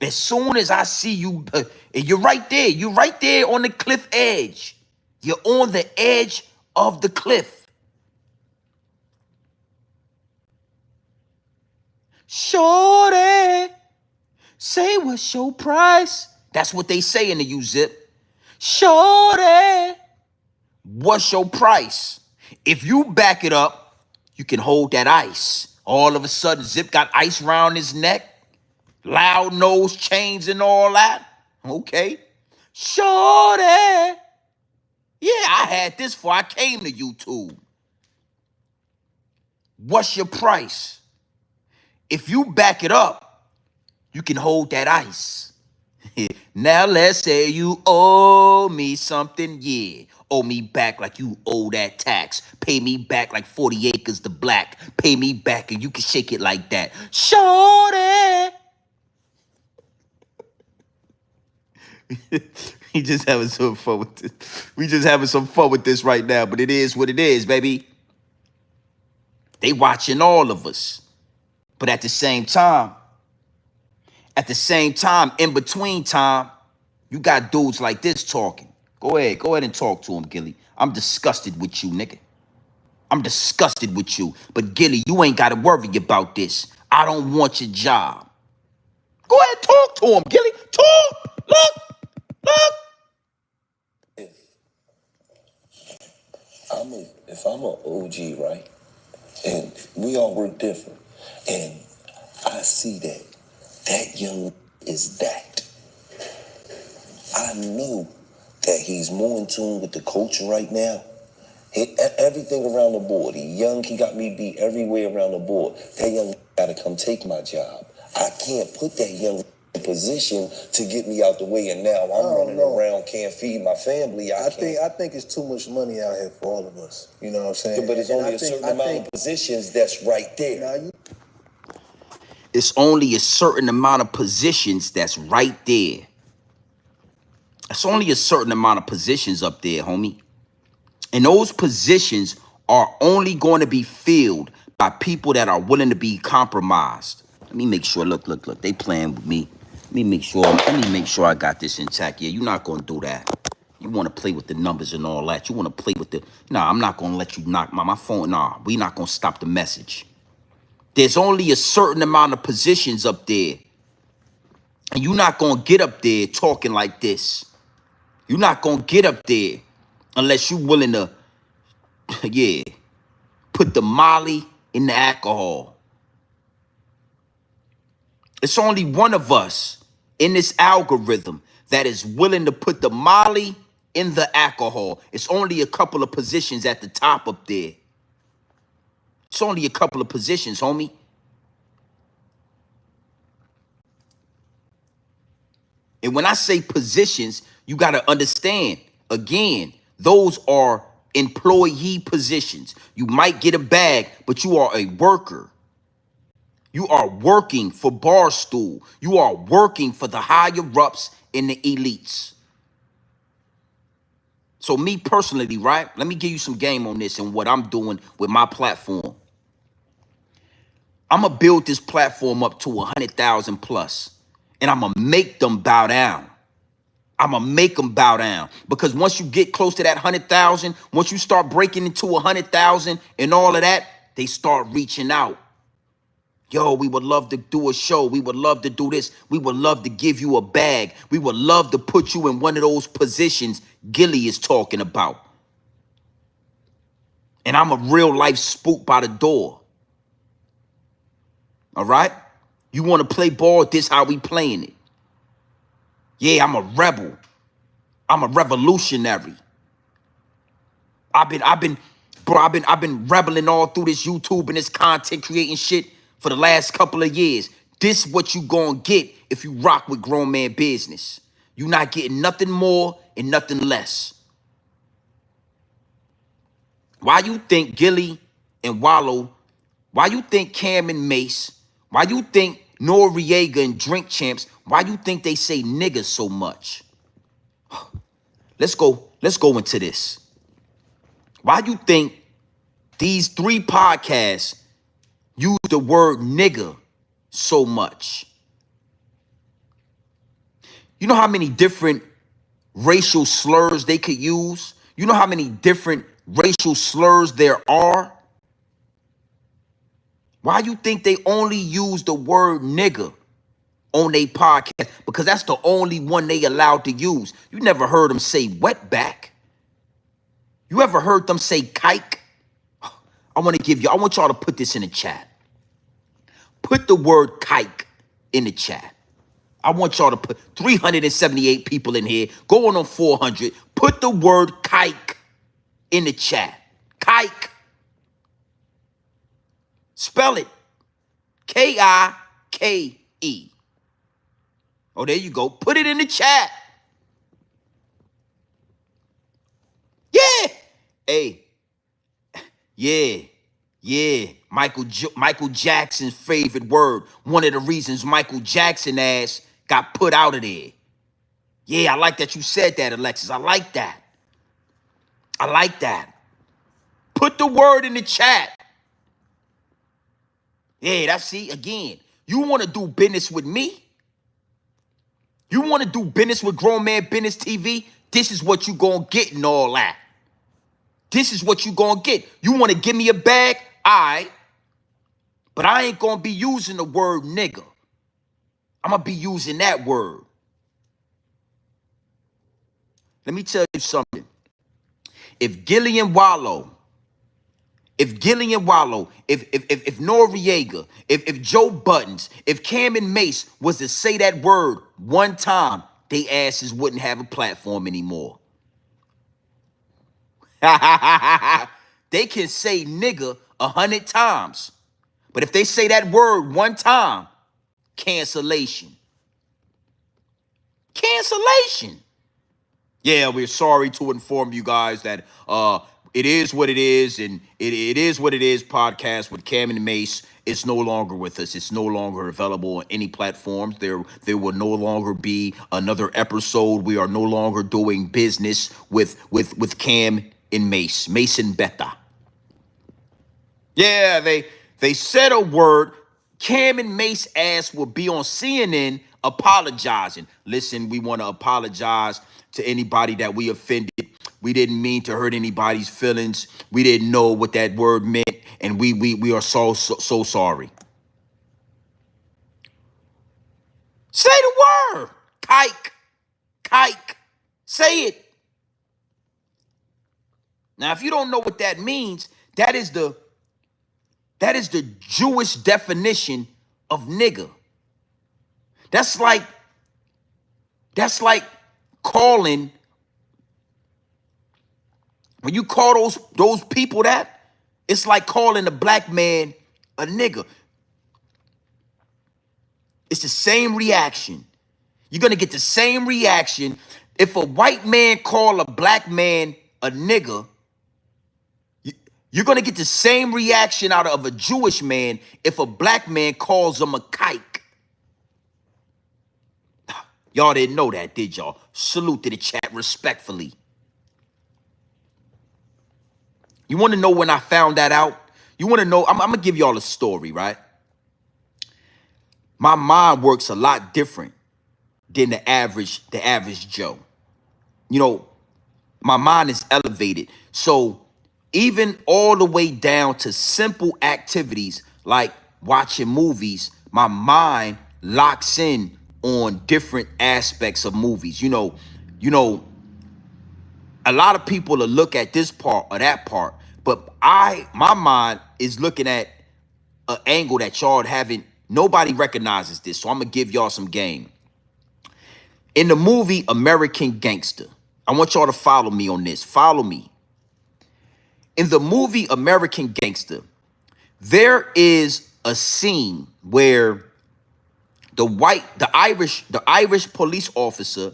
As soon as I see you, and you're right there. You're right there on the cliff edge. You're on the edge of the cliff. Shorty, say what's your price? That's what they saying to you, Zip. Shorty, what's your price? If you back it up, you can hold that ice. All of a sudden, Zip got ice around his neck, loud nose chains and all that. Okay. Shorty. Yeah, I had this before I came to YouTube. What's your price? If you back it up, you can hold that ice. Now let's say you owe me something, yeah. Owe me back like you owe that tax. Pay me back like 40 acres to black. Pay me back and you can shake it like that. Shorty. We just having some fun with this. We just having some fun with this right now, but it is what it is, baby. They watching all of us. But at the same time, in between time, you got dudes like this talking. Go ahead and talk to him, Gillie. I'm disgusted with you, nigga. I'm disgusted with you. But Gillie, you ain't gotta worry about this. I don't want your job. Go ahead, talk to him, Gillie. Talk. Look. If I'm an OG, right, and we all work different, and I see that young is that. I know that he's more in tune with the culture right now. Everything around the board. He young, he got me beat everywhere around the board. That young gotta come take my job. I can't put that young in position to get me out the way, and now I'm running around, can't feed my family. I think it's too much money out here for all of us. You know what I'm saying? Yeah, but it's only a certain amount of positions that's right there. It's only a certain amount of positions that's right there. It's only a certain amount of positions up there, homie. And those positions are only going to be filled by people that are willing to be compromised. Let me make sure, look, they playing with me. Let me make sure I got this intact. Yeah, you're not going to do that. You want to play with the numbers and all that. You want to play with the, nah, I'm not going to let you knock my phone. Nah, we not going to stop the message. There's only a certain amount of positions up there. And you're not going to get up there talking like this. You're not going to get up there unless you're willing to, yeah, put the molly in the alcohol. It's only one of us in this algorithm that is willing to put the molly in the alcohol. It's only a couple of positions at the top up there. It's only a couple of positions, homie. And when I say positions, you got to understand, again, those are employee positions. You might get a bag, but you are a worker. You are working for Barstool. You are working for the higher-ups and the elites. So me personally, right? Let me give you some game on this and what I'm doing with my platform. I'm going to build this platform up to 100,000 plus. And I'm going to make them bow down. I'm going to make them bow down. Because once you get close to that 100,000, once you start breaking into 100,000 and all of that, they start reaching out. Yo, we would love to do a show. We would love to do this. We would love to give you a bag. We would love to put you in one of those positions Gillie is talking about. And I'm a real life spook by the door. All right? You want to play ball? This how we playing it. Yeah, I'm a rebel. I'm a revolutionary. I've been rebelling all through this YouTube and this content creating shit for the last couple of years. This what you gonna get if you rock with Grown Man Business. You not getting nothing more and nothing less. Why you think Gillie and Wallow, why you think Cam and Mace, why you think Noriega and Drink Champs, why you think they say niggas so much? Let's go into this. Why you think these 3 podcasts use the word nigga so much? You know how many different racial slurs they could use? You know how many different racial slurs there are? Why you think they only use the word nigga on their podcast? Because that's the only one they allowed to use. You never heard them say wetback. You ever heard them say kike? I want y'all to put this in the chat. Put the word kike in the chat. I want y'all to put 378 people in here, going on 400. Put the word kike in the chat. Kike. Spell it. K-I-K-E. Oh, there you go. Put it in the chat. Yeah. Hey. Yeah. Michael Jackson's favorite word. One of the reasons Michael Jackson ass got put out of there. Yeah, I like that you said that, Alexis. I like that. I like that. Put the word in the chat. Yeah, that's, see, again, you want to do business with me? You want to do business with Grown Man Business TV? This is what you going to get and all that. This is what you going to get. You want to give me a bag? All right. But I ain't going to be using the word nigga. I'm going to be using that word. Let me tell you something. If Gillie and Wallow, if Noriega, if Joe Buttons, if Cam and Mace was to say that word one time, they asses wouldn't have a platform anymore. They can say nigga 100 times. But if they say that word one time, cancellation. Cancellation. Yeah, we're sorry to inform you guys that it is what it is, and it is what it is podcast with Cam and Mace. It's no longer with us. It's no longer available on any platforms. There will no longer be another episode. We are no longer doing business with Cam and Mace. Mason Beta. Yeah, they said a word. Cam and Mace ass will be on CNN apologizing. Listen, we want to apologize to anybody that we offended. We didn't mean to hurt anybody's feelings. We didn't know what that word meant, and we are so sorry. Say the word. Kike. Kike. Say it. Now, if you don't know what that means, that is the Jewish definition of nigga. That's like calling, when you call those people that, it's like calling a black man a nigga. It's the same reaction. You're gonna get the same reaction if a white man call a black man a nigga. You're going to get the same reaction out of a Jewish man if a black man calls him a kike. Y'all didn't know that, did y'all? Salute to the chat respectfully. You want to know when I found that out? You want to know? I'm going to give y'all a story, right? My mind works a lot different than the average Joe. You know, my mind is elevated. So even all the way down to simple activities like watching movies, my mind locks in on different aspects of movies. You know, a lot of people will look at this part or that part, but my mind is looking at an angle that y'all haven't, nobody recognizes this. So I'm gonna give y'all some game. In the movie American Gangster, I want y'all to follow me on this. Follow me. In the movie American Gangster, there is a scene where the Irish police officer,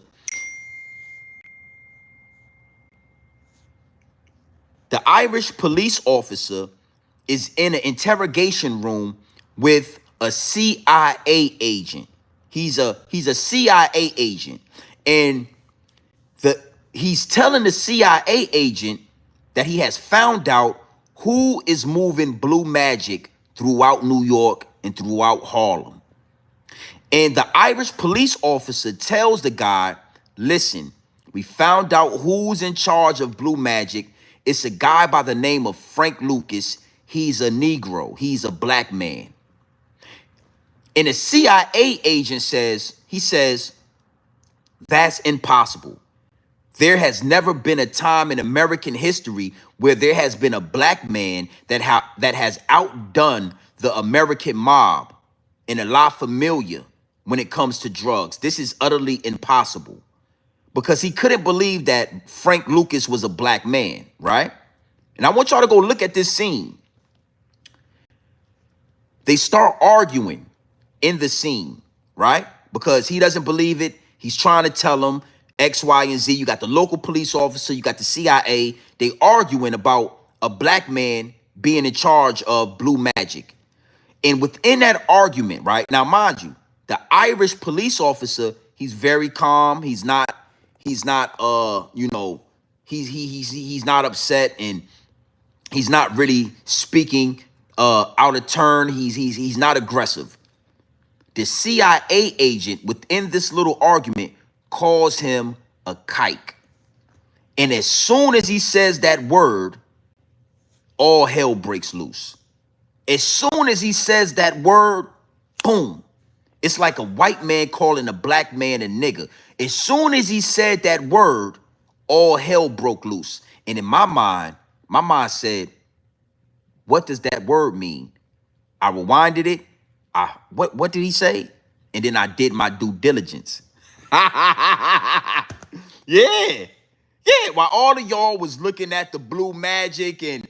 is in an interrogation room with a CIA agent. He's a CIA agent, and he's telling the CIA agent that he has found out who is moving blue magic throughout New York and throughout Harlem. And the Irish police officer tells the guy, listen, we found out who's in charge of blue magic. It's a guy by the name of Frank Lucas. He's a Negro. He's a black man. And the CIA agent says, that's impossible. There has never been a time in American history where there has been a black man that has outdone the American mob in a La Familia when it comes to drugs. This is utterly impossible, because he couldn't believe that Frank Lucas was a black man, right? And I want y'all to go look at this scene. They start arguing in the scene, right? Because he doesn't believe it. He's trying to tell them X, Y, and Z. You got the local police officer, you got the CIA. They arguing about a black man being in charge of blue magic. And within that argument, right? Now, mind you, the Irish police officer, he's very calm. He's not He's not you know, he's not upset, and he's not really speaking out of turn. He's not aggressive. The CIA agent within this little argument calls him a kike. And as soon as he says that word, all hell breaks loose. As soon as he says that word, boom. It's like a white man calling a black man a nigger. As soon as he said that word, all hell broke loose. And in my mind said, what does that word mean? I rewinded it. What did he say? And then I did my due diligence. Yeah. Yeah. While all of y'all was looking at the blue magic and,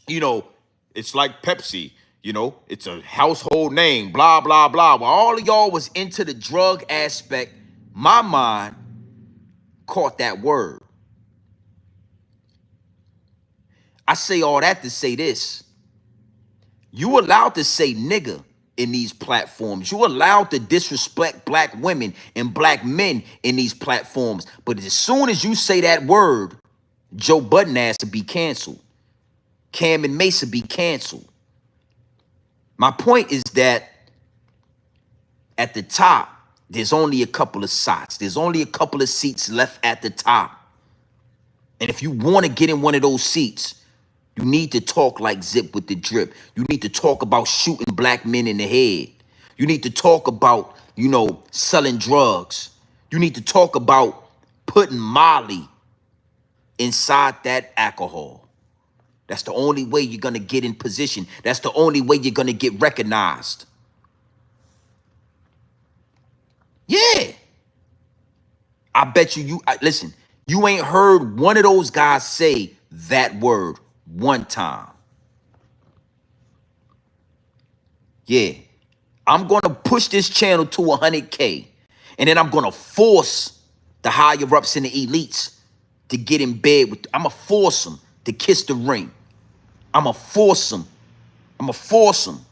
you know, it's like Pepsi, you know, it's a household name, blah, blah, blah. While all of y'all was into the drug aspect, my mind caught that word. I say all that to say this. You allowed to say nigga in these platforms. You allowed to disrespect black women and black men in these platforms. But as soon as you say that word, Joe Budden ass to be canceled. Cam and Mesa be canceled. My point is that at the top, there's only a couple of spots. There's only a couple of seats left at the top. And if you want to get in one of those seats, you need to talk like Zip with the drip. You need to talk about shooting black men in the head. You need to talk about, you know, selling drugs. You need to talk about putting Molly inside that alcohol. That's the only way you're going to get in position. That's the only way you're going to get recognized. Yeah. I bet listen, you ain't heard one of those guys say that word one time. Yeah. I'm going to push this channel to 100K. And then I'm going to force the higher ups and the elites to get in bed with. I'm going to force them to kiss the ring. I'm going to force them. I'm going to force them.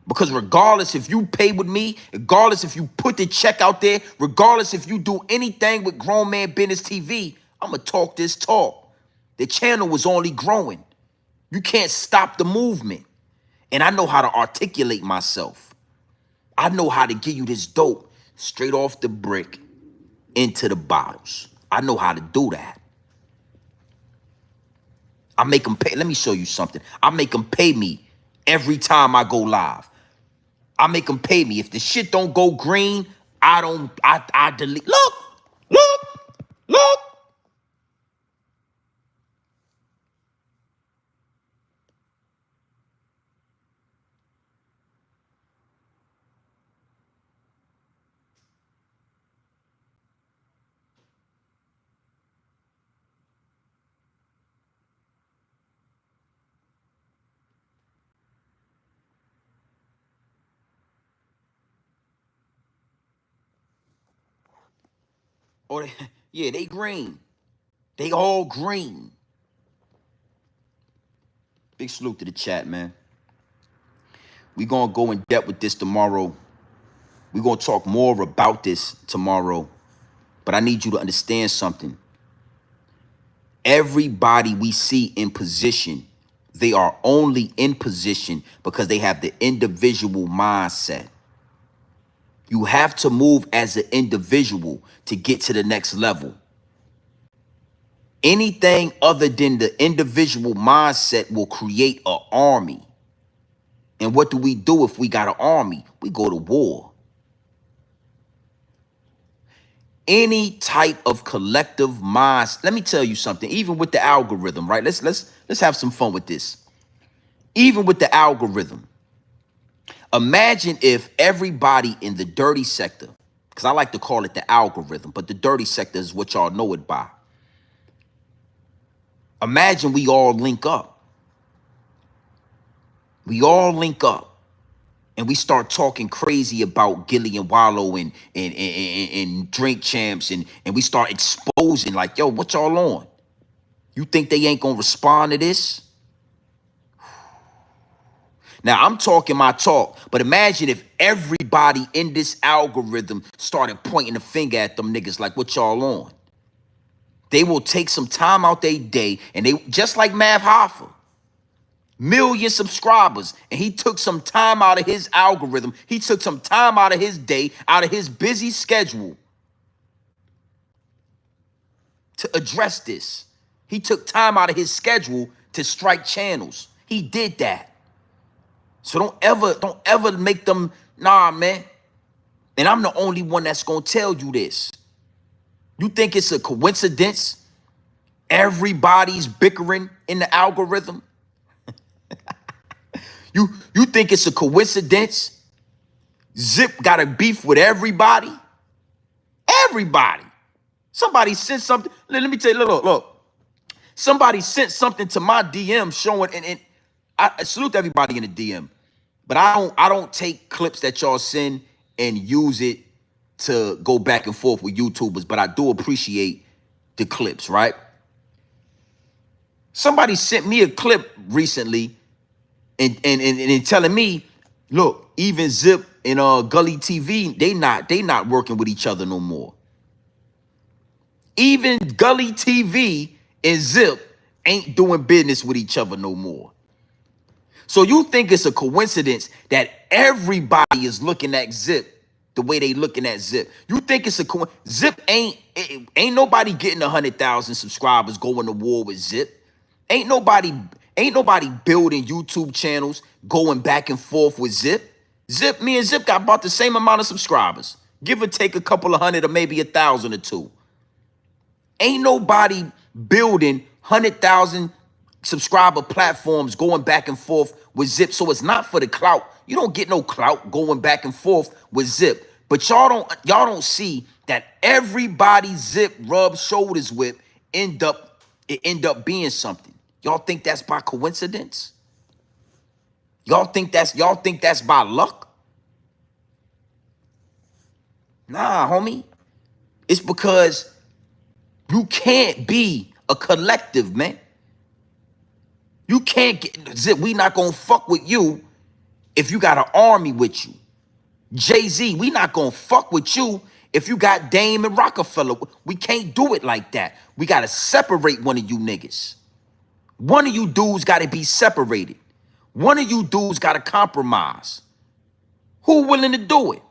Because regardless if you pay with me, regardless if you put the check out there, regardless if you do anything with Grown Man Business TV, I'm going to talk this talk. The channel was only growing. You can't stop the movement. And I know how to articulate myself. I know how to give you this dope straight off the brick into the bottles. I know how to do that. I make them pay. Let me show you something. I make them pay me every time I go live. I make them pay me. If the shit don't go green, I delete. Look. Or yeah, they green. They all green. Big salute to the chat, man. We gonna go in depth with this tomorrow. We gonna talk more about this tomorrow. But I need you to understand something. Everybody we see in position, they are only in position because they have the individual mindset. You have to move as an individual to get to the next level. Anything other than the individual mindset will create an army. And what do we do if we got an army? We go to war. Any type of collective minds. Let me tell you something. Even with the algorithm, right? Let's have some fun with this. Even with the algorithm, imagine if everybody in the dirty sector, because I like to call it the algorithm, but the dirty sector is what y'all know it by. Imagine we all link up. We all link up. And we start talking crazy about Gillie and Wallow and Drink Champs, and we start exposing like, yo, what y'all on? You think they ain't gonna respond to this? Now, I'm talking my talk, but imagine if everybody in this algorithm started pointing the finger at them niggas like, what y'all on? They will take some time out their day, and they just like Mav Hoffa, million subscribers, and he took some time out of his algorithm. He took some time out of his day, out of his busy schedule to address this. He took time out of his schedule to strike channels. He did that. So don't ever make them, nah, man. And I'm the only one that's gonna tell you this. You think it's a coincidence? Everybody's bickering in the algorithm. You think it's a coincidence? Zip got a beef with everybody. Everybody. Somebody sent something. Let me tell you, look. Somebody sent something to my DM showing, and I salute everybody in the DM, but I don't take clips that y'all send and use it to go back and forth with YouTubers, but I do appreciate the clips, right? Somebody sent me a clip recently and telling me, look, even Zip and Gully TV, they not working with each other no more. Even Gully TV and Zip ain't doing business with each other no more. So you think it's a coincidence that everybody is looking at Zip the way they looking at Zip? You think it's a Zip ain't nobody getting 100,000 subscribers going to war with Zip. Ain't nobody building YouTube channels going back and forth with Zip. Me and Zip got about the same amount of subscribers, give or take a couple of hundred or maybe 1,000 or two. Ain't nobody building 100,000 subscriber platforms going back and forth with Zip. So it's not for the clout. You don't get no clout going back and forth with Zip. But y'all don't see that everybody Zip rubs shoulders with end up being something. Y'all think that's by coincidence? Y'all think that's by luck? Nah, homie. It's because you can't be a collective, man. You can't get Zip. We not gonna fuck with you if you got an army with you. Jay-Z, we not gonna fuck with you if you got Dame and Rockefeller. We can't do it like that. We gotta separate one of you niggas. One of you dudes gotta be separated. One of you dudes gotta compromise. Who willing to do it?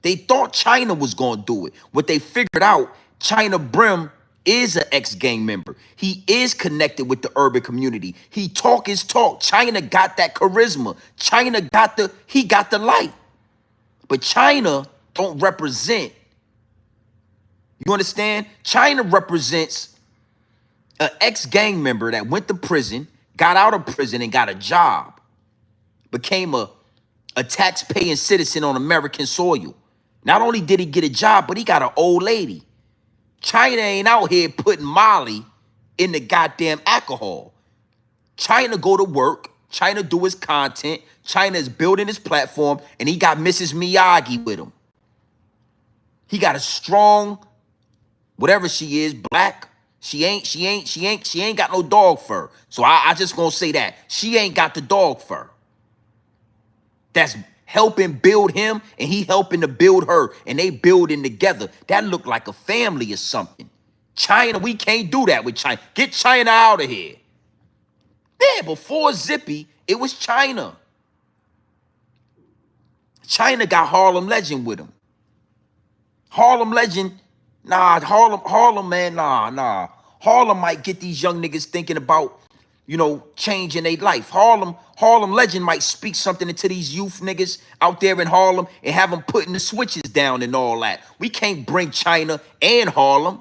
They thought China was gonna do it. What they figured out, China Brim is an ex-gang member. He is connected with the urban community. He talk his talk. China got that charisma. China got the light. But China don't represent, you understand? China represents an ex-gang member that went to prison, got out of prison and got a job, became a tax-paying citizen on American soil. Not only did he get a job, but he got an old lady. China ain't out here putting Molly in the goddamn alcohol. China go to work. China do his content. China is building his platform, and he got Mrs. Miyagi with him. He got a strong, whatever she is, black. She ain't got no dog fur. So I just gonna say that. She ain't got the dog fur. That's helping build him, and he helping to build her, and they building together. That look like a family or something. China, we can't do that with China. Get China out of here. Yeah, before Zippy, it was China. China got Harlem Legend with him. Harlem Legend, nah, Harlem, man, nah. Harlem might get these young niggas thinking about, changing their life. Harlem Legend might speak something into these youth niggas out there in Harlem and have them putting the switches down and all that. We can't bring China and Harlem.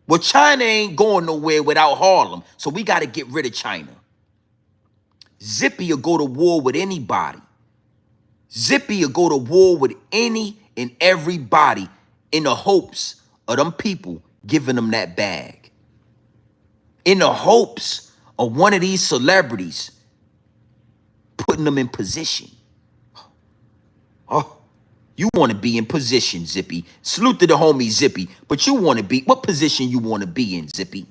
Well, China ain't going nowhere without Harlem, so we got to get rid of China. Zippy will go to war with anybody. Zippy will go to war with any and everybody in the hopes of them people giving them that bag. In the hopes of one of these celebrities putting them in position. Oh, you want to be in position, Zippy. Salute to the homie Zippy, but you want to be, what position you want to be in, Zippy?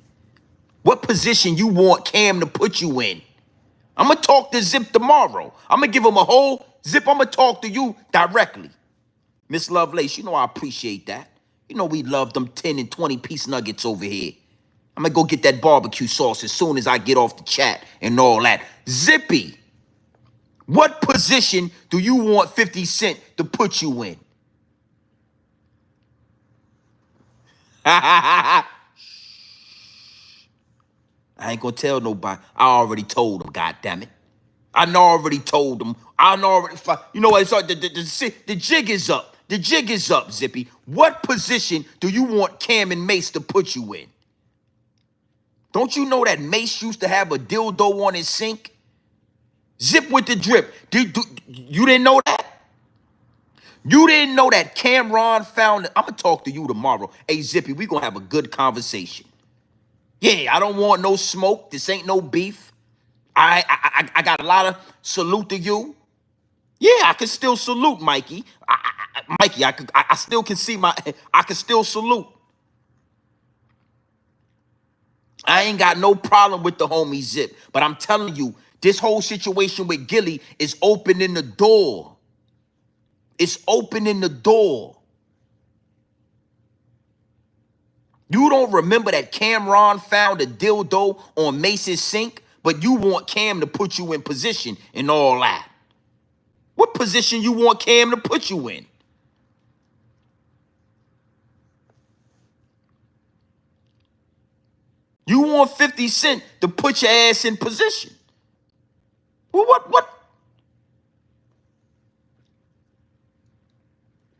What position you want Cam to put you in? I'm going to talk to Zip tomorrow. I'm going to give him a whole, Zip, I'm going to talk to you directly. Miss Lovelace, I appreciate that. You know we love them 10 and 20 piece nuggets over here. I'm gonna go get that barbecue sauce as soon as I get off the chat and all that. Zippy, what position do you want 50 Cent to put you in? I ain't gonna tell nobody. I already told them, goddammit. I already told them. You know what? So the jig is up. The jig is up, Zippy. What position do you want Cam and Mace to put you in? Don't you know that Mace used to have a dildo on his sink? Zip with the drip. You didn't know that? You didn't know that Cameron found it? I'm going to talk to you tomorrow. Hey, Zippy, we going to have a good conversation. Yeah, I don't want no smoke. This ain't no beef. I got a lot of salute to you. Yeah, I can still salute, Mikey. Mikey, I still can see I can still salute. I ain't got no problem with the homie Zip, but I'm telling you, this whole situation with Gillie is opening the door. It's opening the door. You don't remember that Cameron found a dildo on Mace's sink, but you want Cam to put you in position and all that. What position you want Cam to put you in? You want 50 Cent to put your ass in position. Well, what?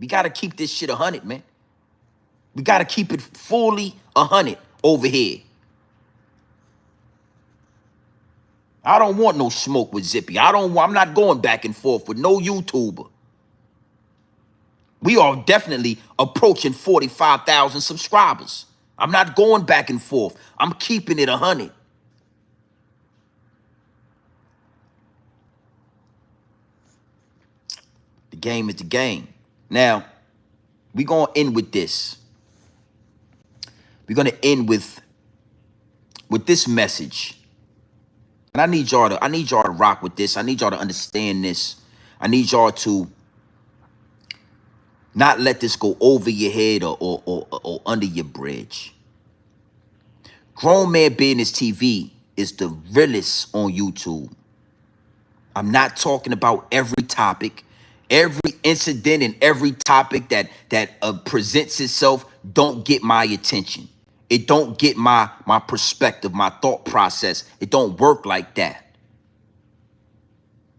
We got to keep this shit 100, man. We got to keep it fully 100 over here. I don't want no smoke with Zippy. I'm not going back and forth with no YouTuber. We are definitely approaching 45,000 subscribers. I'm not going back and forth. I'm keeping it 100. The game is the game. Now, we're going to end with this. We're going to end with this message. And I need y'all to rock with this. I need y'all to understand this. I need y'all to not let this go over your head or under your bridge. Grown Man Business TV is the realest on YouTube. I'm not talking about every topic, every incident, and every topic that presents itself don't get my attention. It don't get my perspective, my thought process. It don't work like that.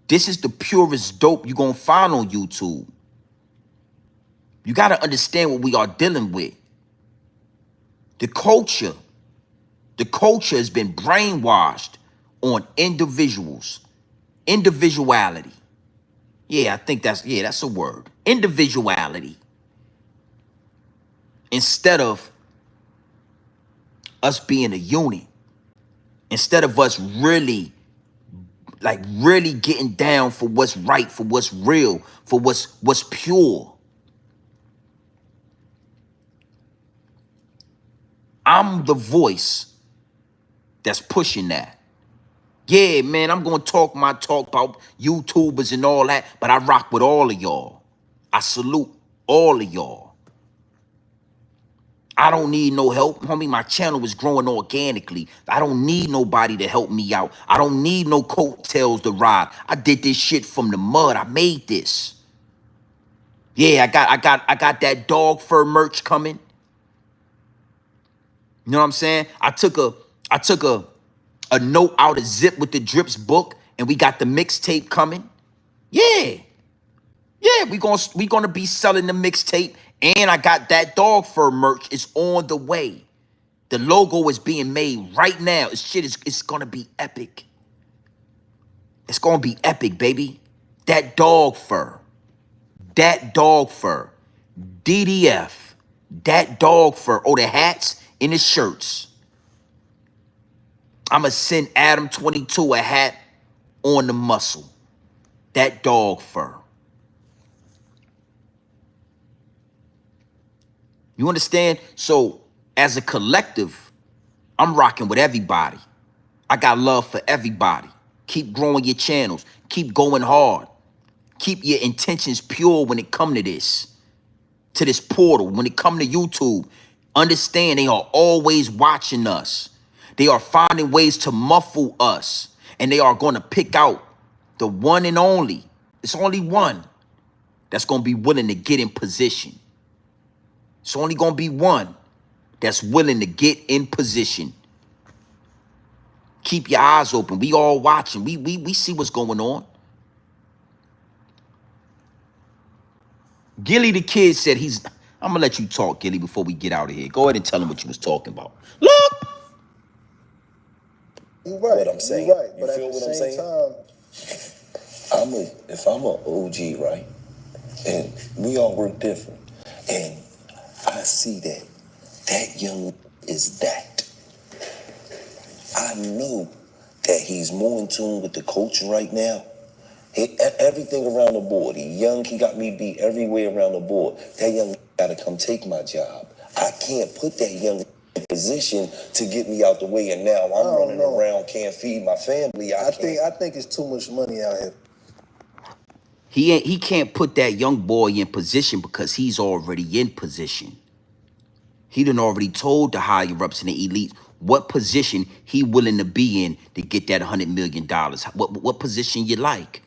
This is the purest dope you're going to find on YouTube. You got to understand what we are dealing with. The culture has been brainwashed on individuals, individuality. Yeah, I think that's a word. Individuality. Instead of us being a unit, instead of us really getting down for what's right, for what's real, for what's pure. I'm the voice that's pushing that. Yeah, man, I'm going to talk my talk about YouTubers and all that, but I rock with all of y'all. I salute all of y'all. I don't need no help. Homie, my channel is growing organically. I don't need nobody to help me out. I don't need no coattails to ride. I did this shit from the mud. I made this. Yeah, I got that dog fur merch coming. You know what I'm saying? I took a note out of Zip with the Drips book, and we got the mixtape coming. Yeah. Yeah, we gonna be selling the mixtape, and I got that dog fur merch. It's on the way. The logo is being made right now. It's gonna be epic. It's gonna be epic, baby. That dog fur. DDF. That dog fur. Oh, the hats and the shirts. I'ma send Adam 22 a hat on the muscle. That dog fur. You understand? So, as a collective, I'm rocking with everybody. I got love for everybody. Keep growing your channels. Keep going hard. Keep your intentions pure when it comes to this. to this portal, when it come to YouTube, understand they are always watching us. They are finding ways to muffle us. And they are going to pick out the one and only. It's only one that's going to be willing to get in position. It's only going to be one that's willing to get in position. Keep your eyes open. We all watching. We see what's going on. Gillie the kid said I'm going to let you talk, Gillie, before we get out of here. Go ahead and tell him what you was talking about. Look! You're right. What I'm saying. You're right. You But feel at the what I'm same saying? time, If I'm an OG, right, and we all work different, and I see that young is that. I know that he's more in tune with the culture right now. Everything around the board. He young, he got me beat everywhere around the board. That young gotta come take my job. I can't put that young in position to get me out the way, and now I'm running around, can't feed my family. I think it's too much money out here. He can't put that young boy in position because he's already in position. He done already told the higher ups and the elite what position he willing to be in to get that $100 million. What position you like?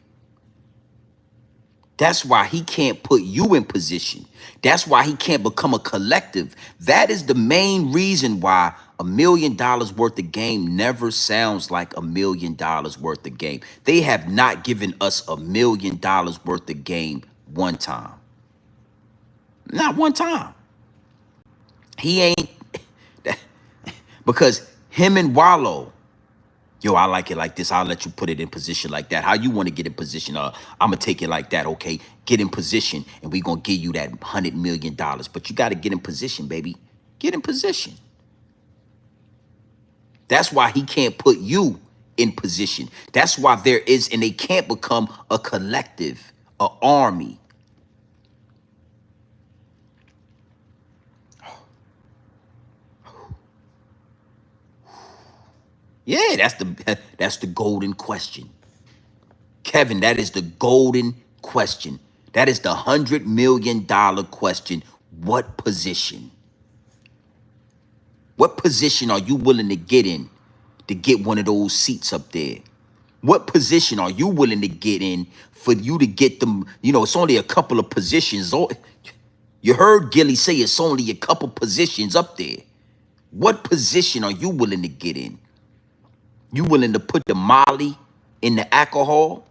That's why he can't put you in position. That's why he can't become a collective. That is the main reason why $1 million worth of game never sounds like $1 million worth of game. They have not given us $1 million worth of game one time. Not one time. He ain't, because him and Wallow, yo, I like it like this. I'll let you put it in position like that. How you want to get in position? I'm going to take it like that, okay? Get in position, and we're going to give you that $100 million. But you got to get in position, baby. Get in position. That's why he can't put you in position. That's why there is, and they can't become a collective, an army. Yeah, that's the golden question. Kevin, that is the golden question. That is the $100 million question. What position? What position are you willing to get in to get one of those seats up there? What position are you willing to get in for you to get them? You know, it's only a couple of positions. You heard Gillie say it's only a couple positions up there. What position are you willing to get in? You willing to put the Molly in the alcohol?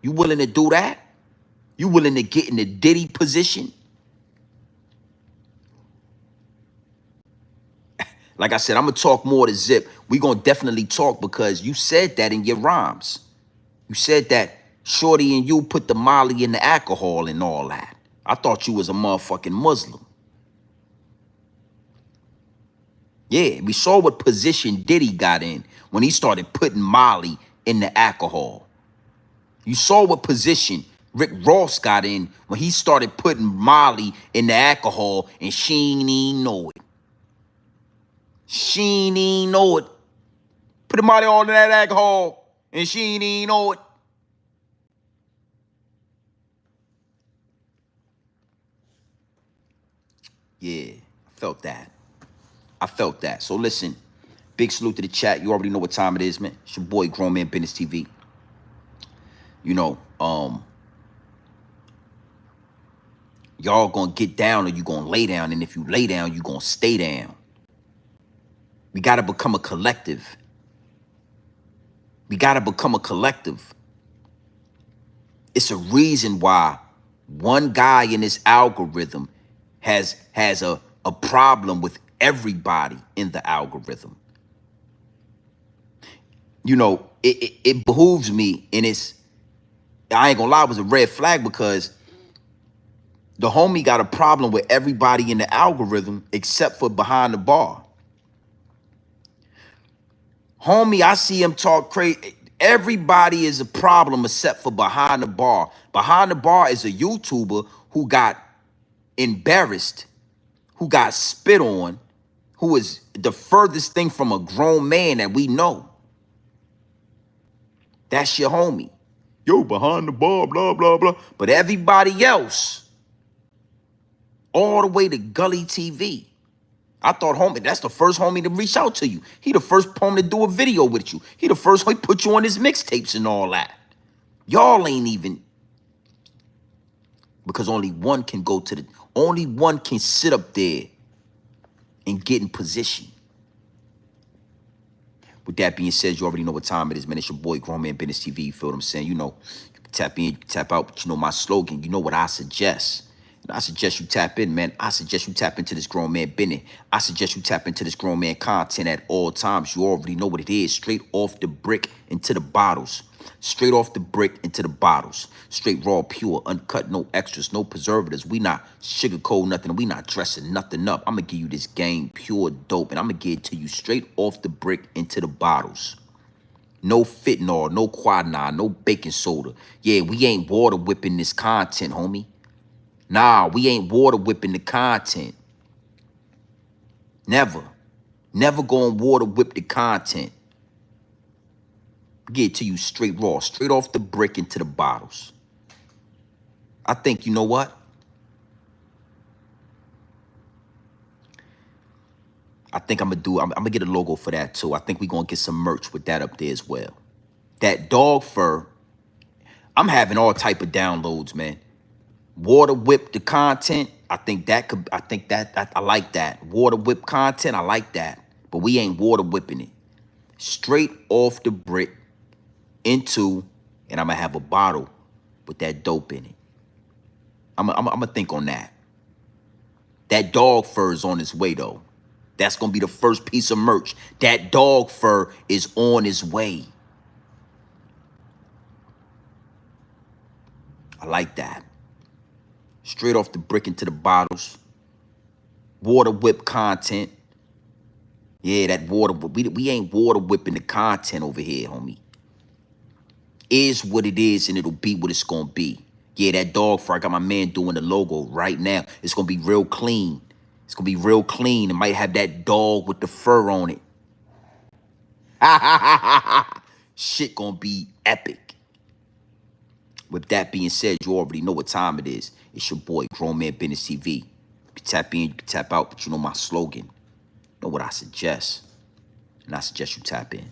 You willing to do that? You willing to get in the Diddy position? Like I said, I'm going to talk more to Zip. We're going to definitely talk because you said that in your rhymes. You said that Shorty and you put the Molly in the alcohol and all that. I thought you was a motherfucking Muslim. Yeah, we saw what position Diddy got in when he started putting Molly in the alcohol. You saw what position Rick Ross got in when he started putting Molly in the alcohol, and she ain't even know it. She ain't even know it. Put the Molly all in that alcohol, and she ain't even know it. Yeah, I felt that. I felt that. So listen, big salute to the chat. You already know what time it is, man. It's your boy, Grown Man Business TV. You know, y'all gonna get down or you gonna lay down, and if you lay down, you gonna stay down. We gotta become a collective. We gotta become a collective. It's a reason why one guy in this algorithm has a problem with everybody in the algorithm. You know, it behooves me, and I ain't gonna lie, it was a red flag because the homie got a problem with everybody in the algorithm except for behind the bar. Homie, I see him talk crazy. Everybody is a problem except for behind the bar. Behind the bar is a YouTuber who got embarrassed, who got spit on, who is the furthest thing from a grown man that we know. That's your homie. Yo, behind the bar, blah, blah, blah. But everybody else all the way to Gully TV. I thought, homie, that's the first homie to reach out to you. He the first homie to do a video with you. He the first homie to put you on his mixtapes and all that. Y'all ain't even, because only one can only one can sit up there and get in position. With that being said, you already know what time it is, man. It's your boy, Grown Man Business TV. You feel what I'm saying? You know, you can tap in, you can tap out, but you know my slogan. You know what I suggest. And I suggest you tap in, man. I suggest you tap into this Grown Man Business. I suggest you tap into this Grown Man content at all times. You already know what it is. Straight off the brick into the bottles. Straight off the brick into the bottles. Straight raw, pure, uncut, no extras, no preservatives. We not sugarcoat nothing. We not dressing nothing up. I'm going to give you this game pure dope, and I'm going to give it to you straight off the brick into the bottles. No fentanyl, no quinine, no baking soda. Yeah, we ain't water whipping this content, homie. Nah, we ain't water whipping the content. Never. Never gonna water whip the content. Get it to you straight raw, straight off the brick into the bottles. I think, you know what? I think I'm gonna get a logo for that too. I think we're gonna get some merch with that up there as well. That dog fur, I'm having all type of downloads, man. Water whip the content. I like that. Water whip content, I like that. But we ain't water whipping it. Straight off the brick into, and I'm gonna have a bottle with that dope in it. I'm gonna think on that. That dog fur is on its way though. That's gonna be the first piece of merch. That dog fur is on its way. I like that. Straight off the brick into the bottles. Water whip content. Yeah, that water whip. We ain't water whipping the content over here, homie. Is what it is, and it'll be what it's gonna be. Yeah, that dog fur, I got my man doing the logo right now. It's gonna be real clean. It's gonna be real clean. It might have that dog with the fur on it. Shit gonna be epic. With that being said, you already know what time it is. It's your boy, Grown Man Business TV. You can tap in, you can tap out, but you know my slogan. You know what I suggest. And I suggest you tap in.